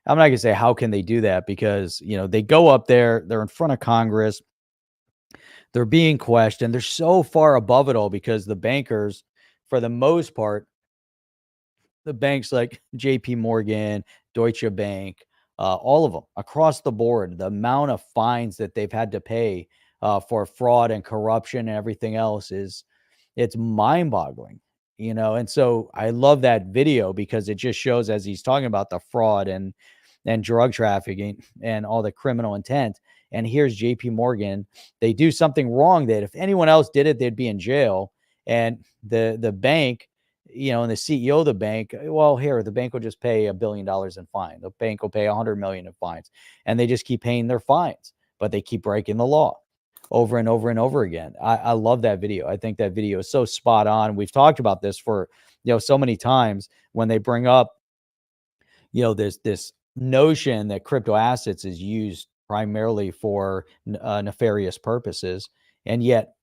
I'm not gonna say how can they do that, because, they go up there, they're in front of Congress, they're being questioned. They're so far above it all because the bankers, for the most part, the banks like JP Morgan, Deutsche Bank, all of them across the board, the amount of fines that they've had to pay for fraud and corruption and everything else it's mind-boggling, and so I love that video because it just shows, as he's talking about the fraud and drug trafficking and all the criminal intent. And here's JP Morgan. They do something wrong that if anyone else did it, they'd be in jail. And the bank, and the CEO of the bank, well, here, the bank will just pay $1 billion in fine. The bank will pay $100 million in fines. And they just keep paying their fines, but they keep breaking the law over and over and over again. I love that video. I think that video is so spot on. We've talked about this for, so many times when they bring up, this notion that crypto assets is used primarily for nefarious purposes. And yet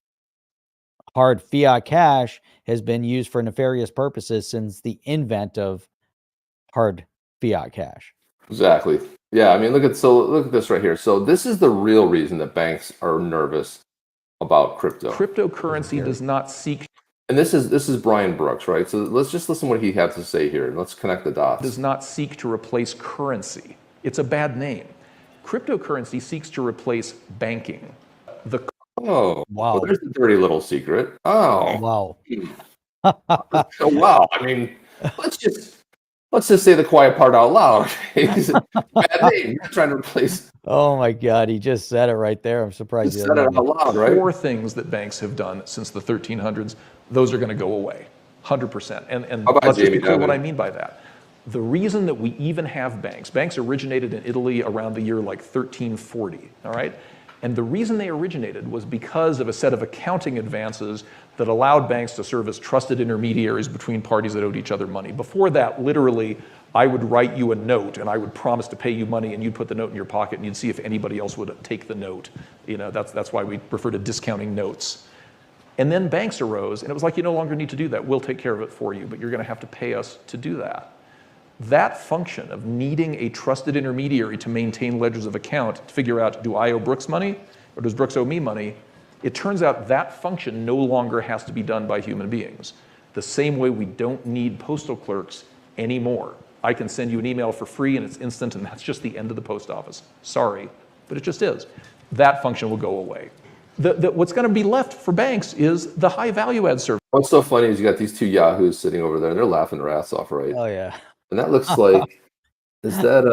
hard fiat cash has been used for nefarious purposes since the invent of hard fiat cash. Exactly. Yeah. I mean, look at this right here. So this is the real reason that banks are nervous about crypto. Cryptocurrency does not seek And this is Brian Brooks, right? So let's just listen to what he had to say here, and let's connect the dots. does not seek to replace currency. It's a bad name. Cryptocurrency seeks to replace banking. Oh, Wow. well, there's the dirty little secret. Oh, Wow. oh, wow. I mean, let's just say the quiet part out loud. It's a bad name. You're trying to replace. Oh my God. He just said it right there. I'm surprised. Just said it out loud, right? 4 things that banks have done since the 1300s, those are going to go away, 100%. And How about let's just be Jamie clear what Dimon? I mean by that. The reason that we even have banks originated in Italy around the year like 1340, all right? And the reason they originated was because of a set of accounting advances that allowed banks to serve as trusted intermediaries between parties that owed each other money. Before that, literally, I would write you a note and I would promise to pay you money, and you'd put the note in your pocket and you'd see if anybody else would take the note. That's why we refer to discounting notes. And then banks arose, and it was like, you no longer need to do that. We'll take care of it for you, but you're going to have to pay us to do that. That function of needing a trusted intermediary to maintain ledgers of account to figure out, do I owe Brooks money or does Brooks owe me money? It turns out that function no longer has to be done by human beings. The same way we don't need postal clerks anymore. I can send you an email for free and it's instant, and that's just the end of the post office. Sorry, but it just is. That function will go away. What's going to be left for banks is the high value add service. What's so funny is you got these two yahoos sitting over there, and they're laughing their ass off, right? Oh yeah. And that looks like is that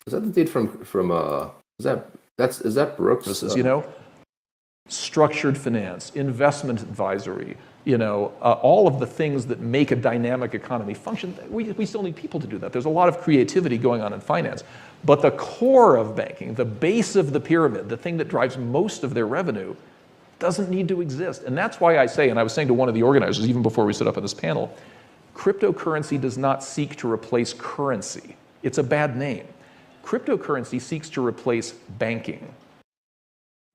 the dude from is that Brooks? This is, structured finance, investment advisory, all of the things that make a dynamic economy function. We still need people to do that. There's a lot of creativity going on in finance. But the core of banking, the base of the pyramid, the thing that drives most of their revenue, doesn't need to exist. And that's why I say, and I was saying to one of the organizers, even before we stood up at this panel, Cryptocurrency does not seek to replace currency. It's a bad name. Cryptocurrency seeks to replace banking.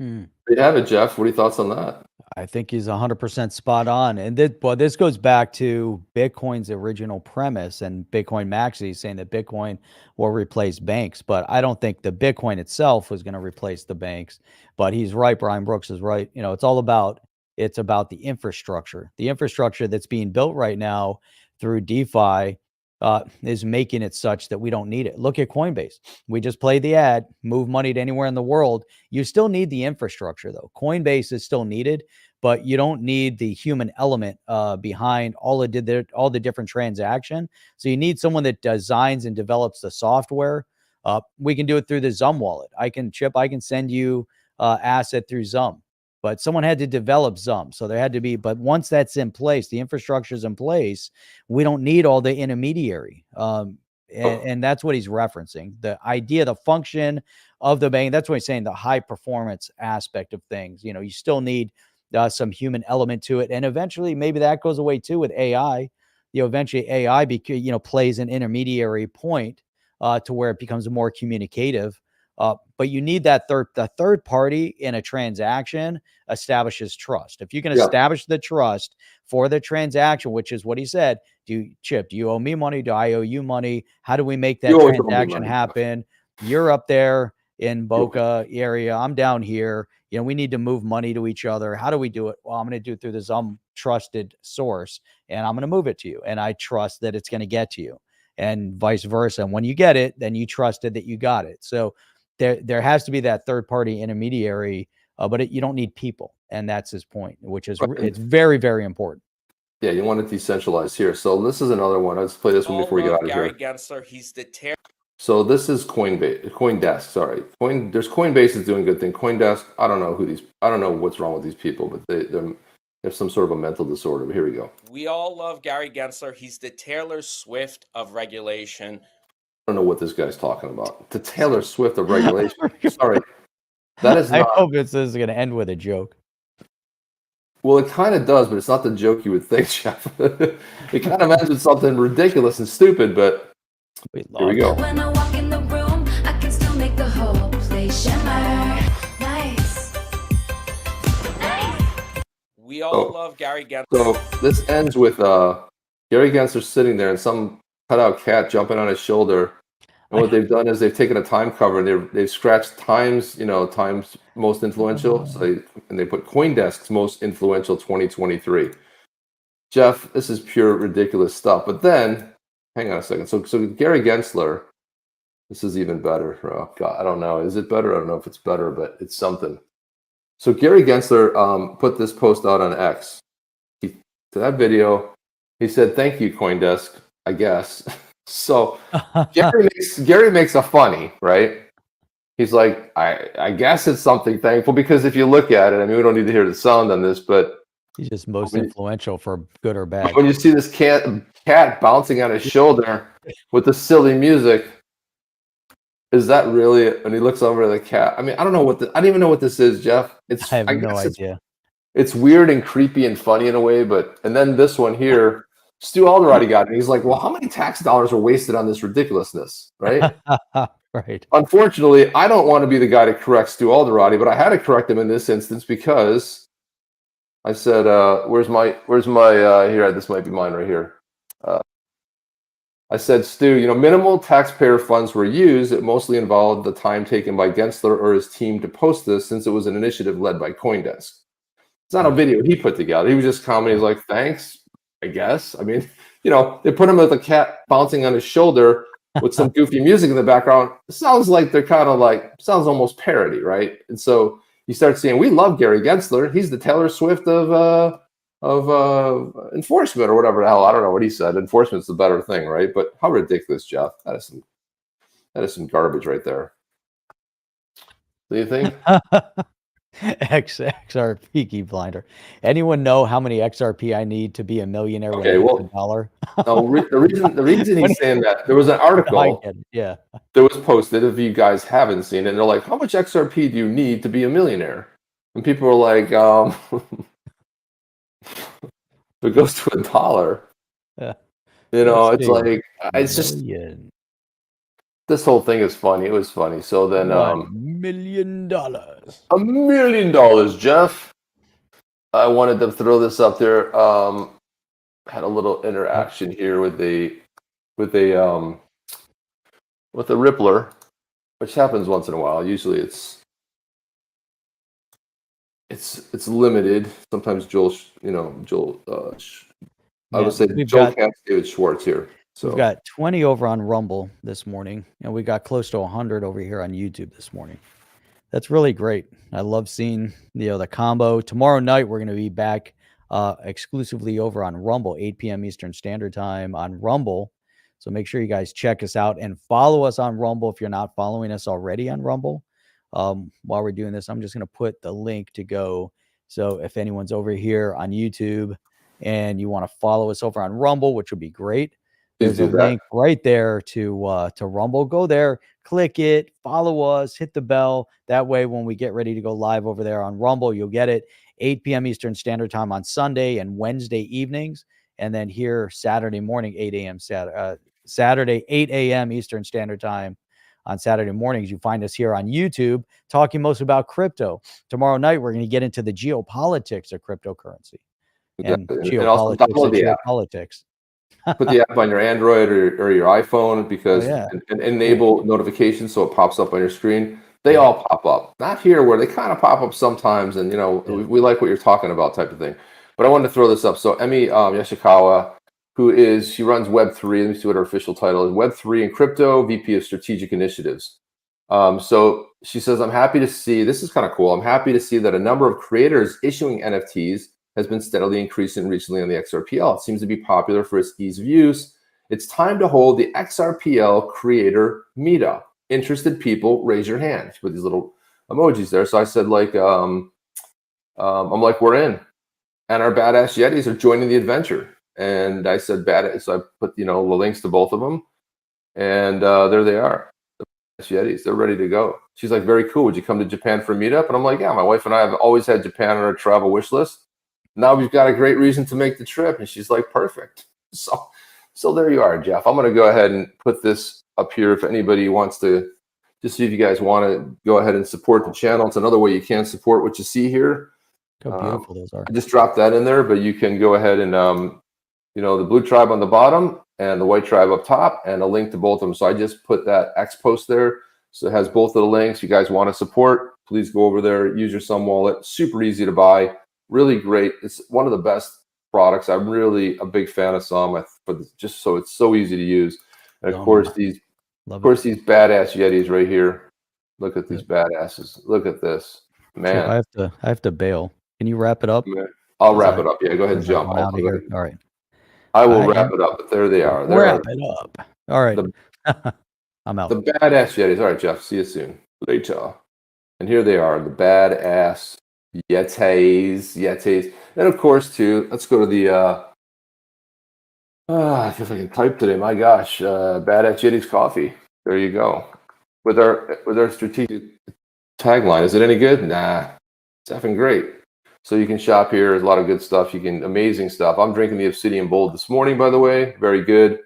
There you have it, Jeff. What are your thoughts on that? I think he's 100% spot on. And this goes back to Bitcoin's original premise and Bitcoin Maxi saying that Bitcoin will replace banks. But I don't think the Bitcoin itself was going to replace the banks. But he's right. Brian Brooks is right. You know, it's about the infrastructure. The infrastructure that's being built right now through DeFi is making it such that we don't need it. Look at Coinbase. We just played the ad, move money to anywhere in the world. You still need the infrastructure, though. Coinbase is still needed, but you don't need the human element behind all the different transaction. So you need someone that designs and develops the software. We can do it through the Zum wallet. I can send you asset through Zum. But someone had to develop Zum. So there had to be, but once that's in place, the infrastructure is in place, we don't need all the intermediary. And that's what he's referencing. The idea, the function of the bank, that's what he's saying, the high performance aspect of things. You know, you still need some human element to it. And eventually maybe that goes away too with AI. You know, eventually AI, plays an intermediary point to where it becomes more communicative. But you need that third party in a transaction establishes trust. If you can establish the trust for the transaction, which is what he said, do you owe me money? Do I owe you money? How do we make that transaction happen? You're up there in Boca area. I'm down here. You know, we need to move money to each other. How do we do it? Well, I'm going to do it through the Zum trusted source, and I'm going to move it to you. And I trust that it's going to get to you, and vice versa. And when you get it, then you trusted that you got it. So there has to be that third party intermediary, but you don't need people. And that's his point, which is it's very, very important. Yeah, you want it decentralized here. So this is another one. Let's play this one before we get out of Gary here. Gensler, he's the So this is CoinDesk. Sorry, there's Coinbase is doing good thing. CoinDesk. I don't know what's wrong with these people, but they have some sort of a mental disorder. But here we go. We all love Gary Gensler. He's the Taylor Swift of regulation. I don't know what this guy's talking about. The Taylor Swift of regulation. Sorry, that is not. I hope this is going to end with a joke. Well, it kind of does, but it's not the joke you would think, Jeff. It kind of ends with something ridiculous and stupid, but here we go. When I walk in the room, I can still make the whole place shimmer. Nice. We all love Gary Gensler. So this ends with Gary Gensler sitting there and some cutout cat jumping on his shoulder. And what they've done is they've taken a time cover and they've scratched Times most influential. So they put CoinDesk's most influential 2023. Jeff, this is pure ridiculous stuff. But then, hang on a second. So Gary Gensler, this is even better. Oh God, I don't know. Is it better? I don't know if it's better, but it's something. So Gary Gensler put this post out on X. To that video, he said, "Thank you, CoinDesk," I guess. So Gary makes a funny, right? He's like, I guess it's something thankful, because if you look at it, I mean, we don't need to hear the sound on this, but he's just most influential for good or bad. When you see this cat bouncing on his shoulder with the silly music, is that really? And he looks over at the cat. I mean, I don't even know what this is, Jeff. I have no idea. It's weird and creepy and funny in a way, and then this one here. Stu Alderati got it. And he's like, well, how many tax dollars are wasted on this ridiculousness, right? Right. Unfortunately, I don't want to be the guy to correct Stu Alderati, but I had to correct him in this instance because I said, where's my here, this might be mine right here. I said, Stu, minimal taxpayer funds were used. It mostly involved the time taken by Gensler or his team to post this, since it was an initiative led by CoinDesk. It's not a video he put together. He was just commenting, he's like, thanks. I guess. I mean, they put him with a cat bouncing on his shoulder with some goofy music in the background. It sounds like they're sounds almost parody, right? And so you start seeing, we love Gary Gensler. He's the Taylor Swift of enforcement or whatever the hell. I don't know what he said. Enforcement's the better thing, right? But how ridiculous, Jeff. That is some garbage right there. Do you think? XRP blinder. Anyone know how many XRP I need to be a millionaire with $1? No, the reason he's saying that, there was an article that was posted, if you guys haven't seen it, and they're like, how much XRP do you need to be a millionaire? And people were like, if it goes to $1. Yeah. You know, Let's it's see. like it's just Million. this whole thing is funny. It was funny. So then, $1 million. $1 million, Jeff. I wanted to throw this up there. Had a little interaction here with a with a Rippler, which happens once in a while. Usually it's limited. Sometimes Joel, I Yeah, would say we've Joel got Katz, David Schwartz here. we've So got 20 over on Rumble this morning, and we got close to 100 over here on YouTube this morning. That's really great. I love seeing the combo. Tomorrow night we're going to be back exclusively over on Rumble, 8 p.m. Eastern Standard Time on Rumble. So make sure you guys check us out and follow us on Rumble if you're not following us already on Rumble. While we're doing this, I'm just going to put the link to go. So if anyone's over here on YouTube and you want to follow us over on Rumble, which would be great, please there's a do that. link right there to Rumble. Go there, click it, follow us, hit the bell. That way, when we get ready to go live over there on Rumble, you'll get it 8 p.m. Eastern Standard Time on Sunday and Wednesday evenings, and then here Saturday morning, 8 a.m. Saturday, 8 a.m. Eastern Standard Time on Saturday mornings. You find us here on YouTube talking most about crypto. Tomorrow night, we're going to get into the geopolitics of cryptocurrency and Exactly. And also geopolitics download of the app. geopolitics. Put the app on your Android or your iPhone because yeah. and enable notifications so it pops up on your screen. They all pop up. Not here where they kind of pop up sometimes, and we like what you're talking about type of thing. But I wanted to throw this up. So Emi Yoshikawa, she runs Web3. Let me see what her official title is. Web3 and Crypto, VP of Strategic Initiatives. So she says, I'm happy to see, this is kind of cool. I'm happy to see that a number of creators issuing NFTs has been steadily increasing recently on the XRPL. It seems to be popular for its ease of use. It's time to hold the XRPL creator meetup. Interested people, raise your hand. She put these little emojis there. So I said, I'm like, we're in. And our badass Yetis are joining the adventure. And I said, so I put, the links to both of them. And there they are. Yetis, they're ready to go. She's like, very cool. Would you come to Japan for a meetup? And I'm like, yeah, my wife and I have always had Japan on our travel wish list. Now we've got a great reason to make the trip. And she's like, perfect. So there you are, Jeff. I'm going to go ahead and put this up here if anybody wants to, just see if you guys want to go ahead and support the channel. It's another way you can support what you see here. How beautiful those are. I just dropped that in there, but you can go ahead and, the blue tribe on the bottom and the white tribe up top and a link to both of them. So I just put that X post there. So it has both of the links. You guys want to support, please go over there, use your Sun wallet. Super easy to buy. Really great. It's one of the best products. I'm really a big fan of Sun just so it's so easy to use. And of course, these badass Yetis right here. Look at these badasses. Look at this. Man. So I have to bail. Can you wrap it up? I'll wrap it up. Yeah, go ahead and jump. Out of here. All right. I will wrap it up, but there they are. Wrap it up. All right. I'm out. The badass Yetis. All right, Jeff. See you soon. Later. And here they are, the badass Yetis. And of course, too, let's go to the if I can type today, my gosh, badass Yetis coffee. There you go. With our strategic tagline. Is it any good? Nah. It's effing great. So you can shop here. There's a lot of good stuff. Amazing stuff. I'm drinking the Obsidian Bold this morning, by the way. Very good.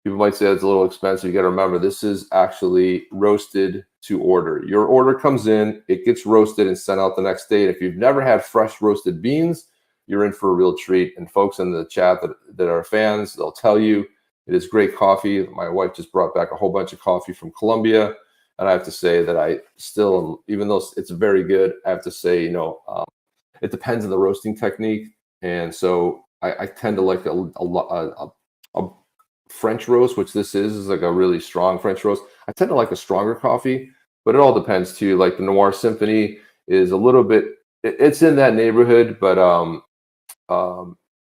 People might say it's a little expensive. You got to remember, this is actually roasted to order. Your order comes in, it gets roasted and sent out the next day. And if you've never had fresh roasted beans, you're in for a real treat. And folks in the chat that are fans, they'll tell you it is great coffee. My wife just brought back a whole bunch of coffee from Colombia. And I have to say that I still, even though it's very good, I have to say, it depends on the roasting technique. And so I tend to like a French roast, which this is like a really strong French roast. I tend to like a stronger coffee, but it all depends too. Like the Noir Symphony is a little bit, it's in that neighborhood, but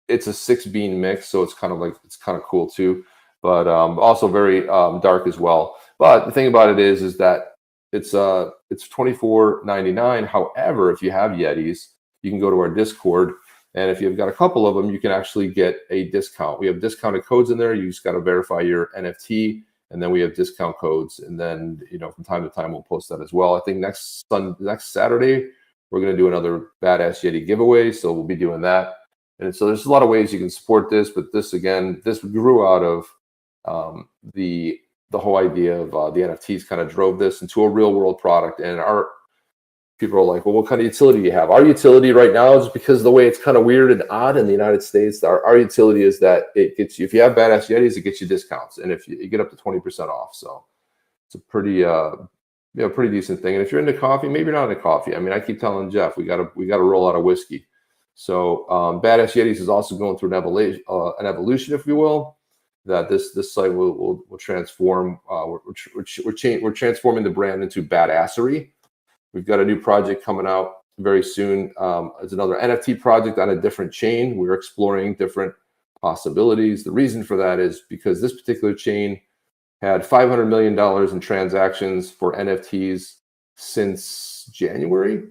it's a 6-bean mix. So it's kind of cool too, but also very dark as well. But the thing about it is that it's $24.99. However, if you have Yetis, you can go to our Discord, and if you've got a couple of them, you can actually get a discount. We have discounted codes in there. You just got to verify your NFT, and then we have discount codes. And then, from time to time, we'll post that as well. I think next Saturday, we're going to do another badass Yeti giveaway. So we'll be doing that. And so there's a lot of ways you can support this, but this again, this grew out of the whole idea of the NFTs kind of drove this into a real world product. And our people are like, well, what kind of utility do you have? Our utility right now is because of the way it's kind of weird and odd in the United States. Our utility is that it gets you, if you have badass Yetis, it gets you discounts, and if you get up to 20% off. So it's a pretty pretty decent thing. And if you're into coffee, maybe you're not into coffee. I mean, I keep telling Jeff we gotta roll out of whiskey. So badass Yetis is also going through an evolution, if you will. That this site will transform. We're transforming the brand into badassery. We've got a new project coming out very soon. It's another NFT project on a different chain. We're exploring different possibilities. The reason for that is because this particular chain had $500 million in transactions for NFTs since January,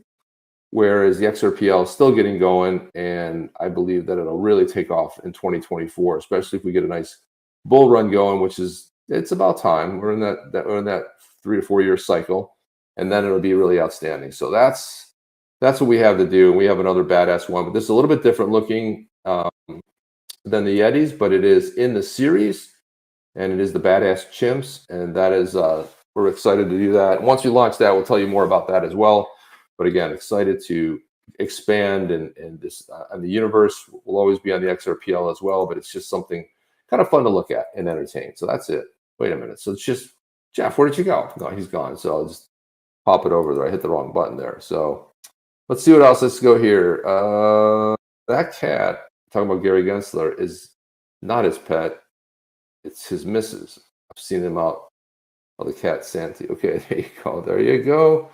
whereas the XRPL is still getting going, and I believe that it'll really take off in 2024, especially if we get a nice bull run going, which is, it's about time. We're in that 3 to 4 year cycle, and then it'll be really outstanding. So that's what we have to do. We have another badass one, but this is a little bit different looking than the Yetis, but it is in the series, and it is the badass chimps, and that is we're excited to do that. Once we launch that, we'll tell you more about that as well. But again, excited to expand, and this and the universe will always be on the XRPL as well. But it's just something kind of fun to look at and entertain. So that's it. Wait a minute. So it's just Jeff. Where did you go? No, he's gone. So I'll just pop it over there. I hit the wrong button there. So let's see what else. Let's go here. That cat, talking about Gary Gensler, is not his pet. It's his missus. I've seen him out. Oh, the cat Santi. Okay, there you go. There you go.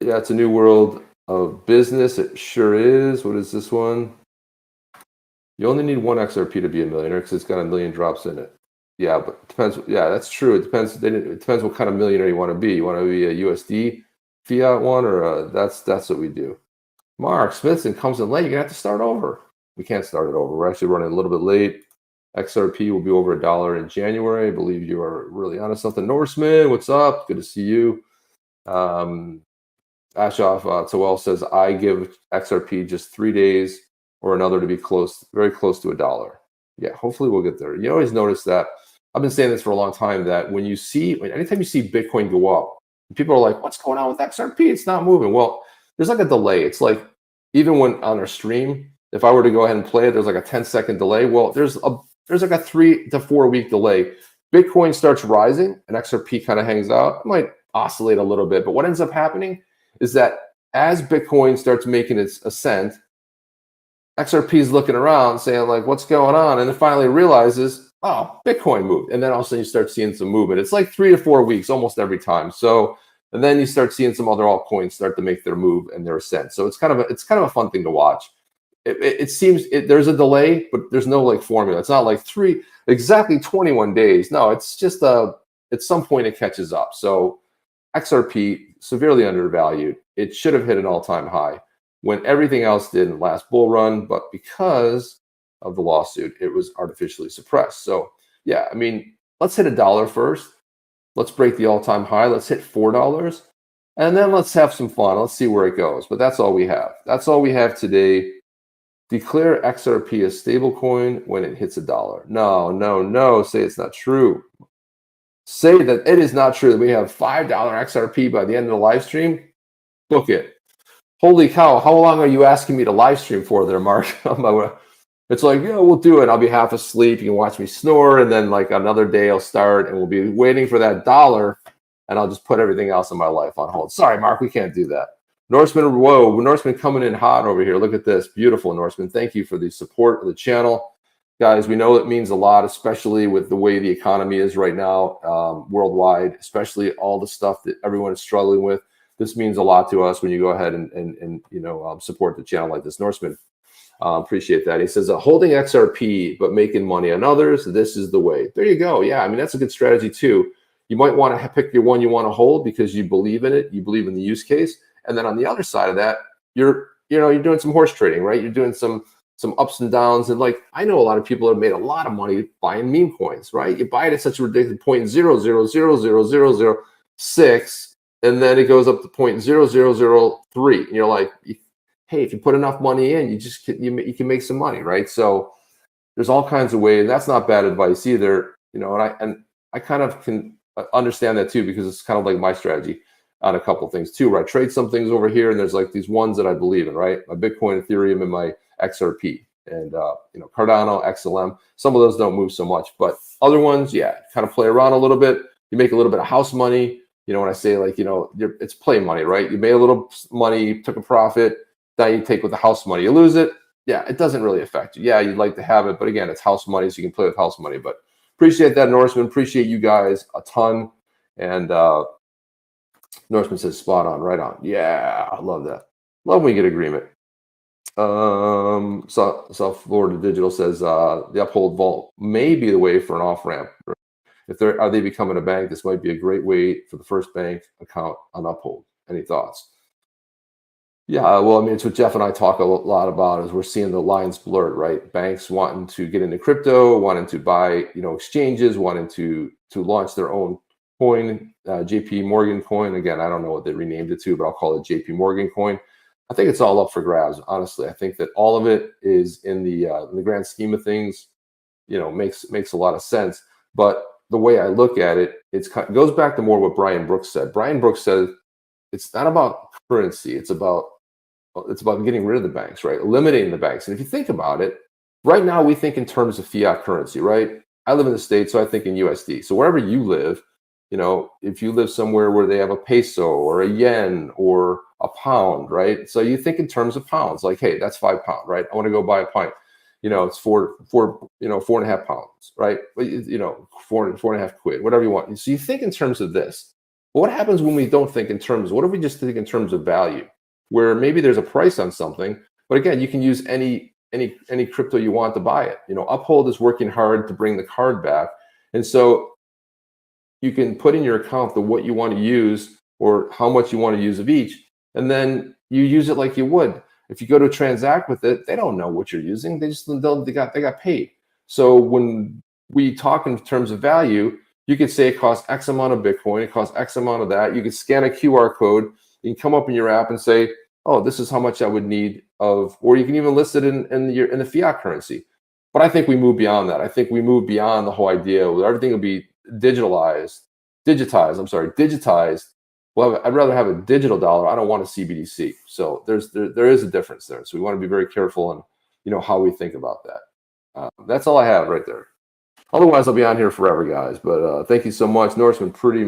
Yeah, it's a new world of business. It sure is. What is this one? You only need one XRP to be a millionaire because it's got 1 million drops in it. Yeah, but it depends. Yeah, that's true. It depends. It depends what kind of millionaire you want to be. You want to be a USD fiat one, or that's what we do. Mark Smithson comes in late. You're gonna have to start over. We can't start it over. We're actually running a little bit late. XRP will be over $1 in January. I believe you are really onto something. Norseman, what's up? Good to see you. Ashoff Tawel says, I give XRP just 3 days or another to be very close to $1. Yeah, hopefully we'll get there. You always notice that. I've been saying this for a long time, that anytime you see Bitcoin go up, people are like, what's going on with XRP? It's not moving. Well, there's like a delay. It's like, even when on our stream, if I were to go ahead and play it, there's like a 10-second delay. Well, there's like a 3 to 4 week delay. Bitcoin starts rising and XRP kind of hangs out. It might oscillate a little bit, but what ends up happening is that as Bitcoin starts making its ascent, XRP is looking around saying like, what's going on? And then finally realizes, oh, Bitcoin moved. And then all of a sudden you start seeing some movement. It's like 3 to 4 weeks almost every time. So, and then you start seeing some other altcoins start to make their move and their ascent. So it's kind of a fun thing to watch. It seems there's a delay, but there's no like formula. It's not like exactly 21 days. No, it's just at some point it catches up. So XRP severely undervalued. It should have hit an all-time high when everything else did in the last bull run, but because of the lawsuit, it was artificially suppressed. So yeah, I mean, let's hit $1 first. Let's break the all-time high. Let's hit $4, and then let's have some fun. Let's see where it goes. But that's all we have. That's all we have today. Declare XRP a stablecoin when it hits $1. No. Say it's not true. Say that it is not true that we have $5 XRP by the end of the live stream. Book it. Holy cow. How long are you asking me to live stream for there, Mark? It's like, yeah, we'll do it. I'll be half asleep. You can watch me snore. And then like another day I'll start and we'll be waiting for that $1. And I'll just put everything else in my life on hold. Sorry, Mark, we can't do that. Norseman, whoa, Norseman coming in hot over here. Look at this. Beautiful, Norseman. Thank you for the support of the channel. Guys, we know it means a lot, especially with the way the economy is right now worldwide, especially all the stuff that everyone is struggling with. This means a lot to us when you go ahead and support the channel like this. Norseman, appreciate that. He says, holding XRP but making money on others, this is the way. There you go. Yeah, I mean, that's a good strategy too. You might want to pick your one you want to hold because you believe in it. You believe in the use case. And then on the other side of that, you're doing some horse trading, right? You're doing some ups and downs. And like, I know a lot of people have made a lot of money buying meme coins, right? You buy it at such a ridiculous 0.000006, and then it goes up to 0.0003. And you're like, hey, if you put enough money in, you can make some money, right? So there's all kinds of ways. That's not bad advice either, and I kind of can understand that too, because it's kind of like my strategy on a couple things too, where I trade some things over here, and there's like these ones that I believe in, right? My Bitcoin, Ethereum, and my XRP, and Cardano, XLM. Some of those don't move so much, but other ones, yeah, kind of play around a little bit. You make a little bit of house money. When I say like, it's play money, right? You made a little money, took a profit, now you take with the house money, you lose it. Yeah, it doesn't really affect you. Yeah, you'd like to have it, but again, it's house money, so you can play with house money. But appreciate that, Norseman. Appreciate you guys a ton. And Norseman says spot on, right on. Yeah, I love that. Love when we get agreement. South Florida Digital says the Uphold Vault may be the way for an off ramp. If are they becoming a bank? This might be a great way for the first bank account on Uphold. Any thoughts? Yeah, well, I mean, it's what Jeff and I talk a lot about, is we're seeing the lines blurred, right? Banks wanting to get into crypto, wanting to buy, exchanges, wanting to launch their own coin, JP Morgan coin. Again, I don't know what they renamed it to, but I'll call it JP Morgan coin. I think it's all up for grabs, honestly. I think that all of it is in the grand scheme of things, makes a lot of sense. But the way I look at it, it goes back to more what Brian Brooks said. Brian Brooks said it's not about currency; it's about getting rid of the banks, right? Eliminating the banks. And if you think about it, right now we think in terms of fiat currency, right? I live in the States, so I think in USD. So wherever you live, if you live somewhere where they have a peso or a yen or a pound, right? So you think in terms of pounds, like, hey, that's £5, right? I want to go buy a pint. It's £4.5 pounds, right? £4.5 quid, whatever you want. So you think in terms of this. But what happens when we don't think in terms? What if we just think in terms of value, where maybe there's a price on something, but again, you can use any crypto you want to buy it. Uphold is working hard to bring the card back, and so you can put in your account what you want to use or how much you want to use of each, and then you use it like you would. If you go to transact with it, they don't know what you're using. They got paid. So when we talk in terms of value, you could say it costs X amount of Bitcoin, it costs X amount of that. You could scan a QR code, you can come up in your app and say, oh, this is how much I would need of, or you can even list it in the fiat currency. But I think we move beyond that. I think we move beyond the whole idea where everything will be digitized. Well, I'd rather have a digital dollar. I don't want a CBDC. So there is a difference there. So we want to be very careful in how we think about that. That's all I have right there. Otherwise, I'll be on here forever, guys. But thank you so much, Norseman. Pretty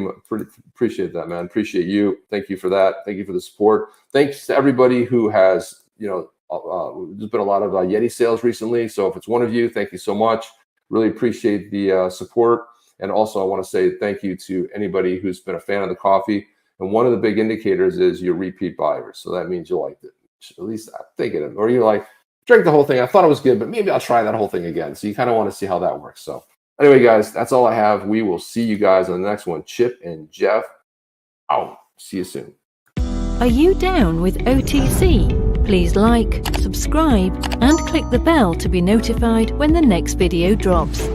appreciate that, man. Appreciate you. Thank you for that. Thank you for the support. Thanks to everybody who has, there's been a lot of Yeti sales recently. So if it's one of you, thank you so much. Really appreciate the support. And also, I want to say thank you to anybody who's been a fan of the coffee. And one of the big indicators is your repeat buyers. So that means you liked it. At least I'm thinking it. Or you're like, drank the whole thing. I thought it was good, but maybe I'll try that whole thing again. So you kind of want to see how that works. So anyway, guys, that's all I have. We will see you guys on the next one. Chip and Jeff out. See you soon. Are you down with OTC? Please like, subscribe, and click the bell to be notified when the next video drops.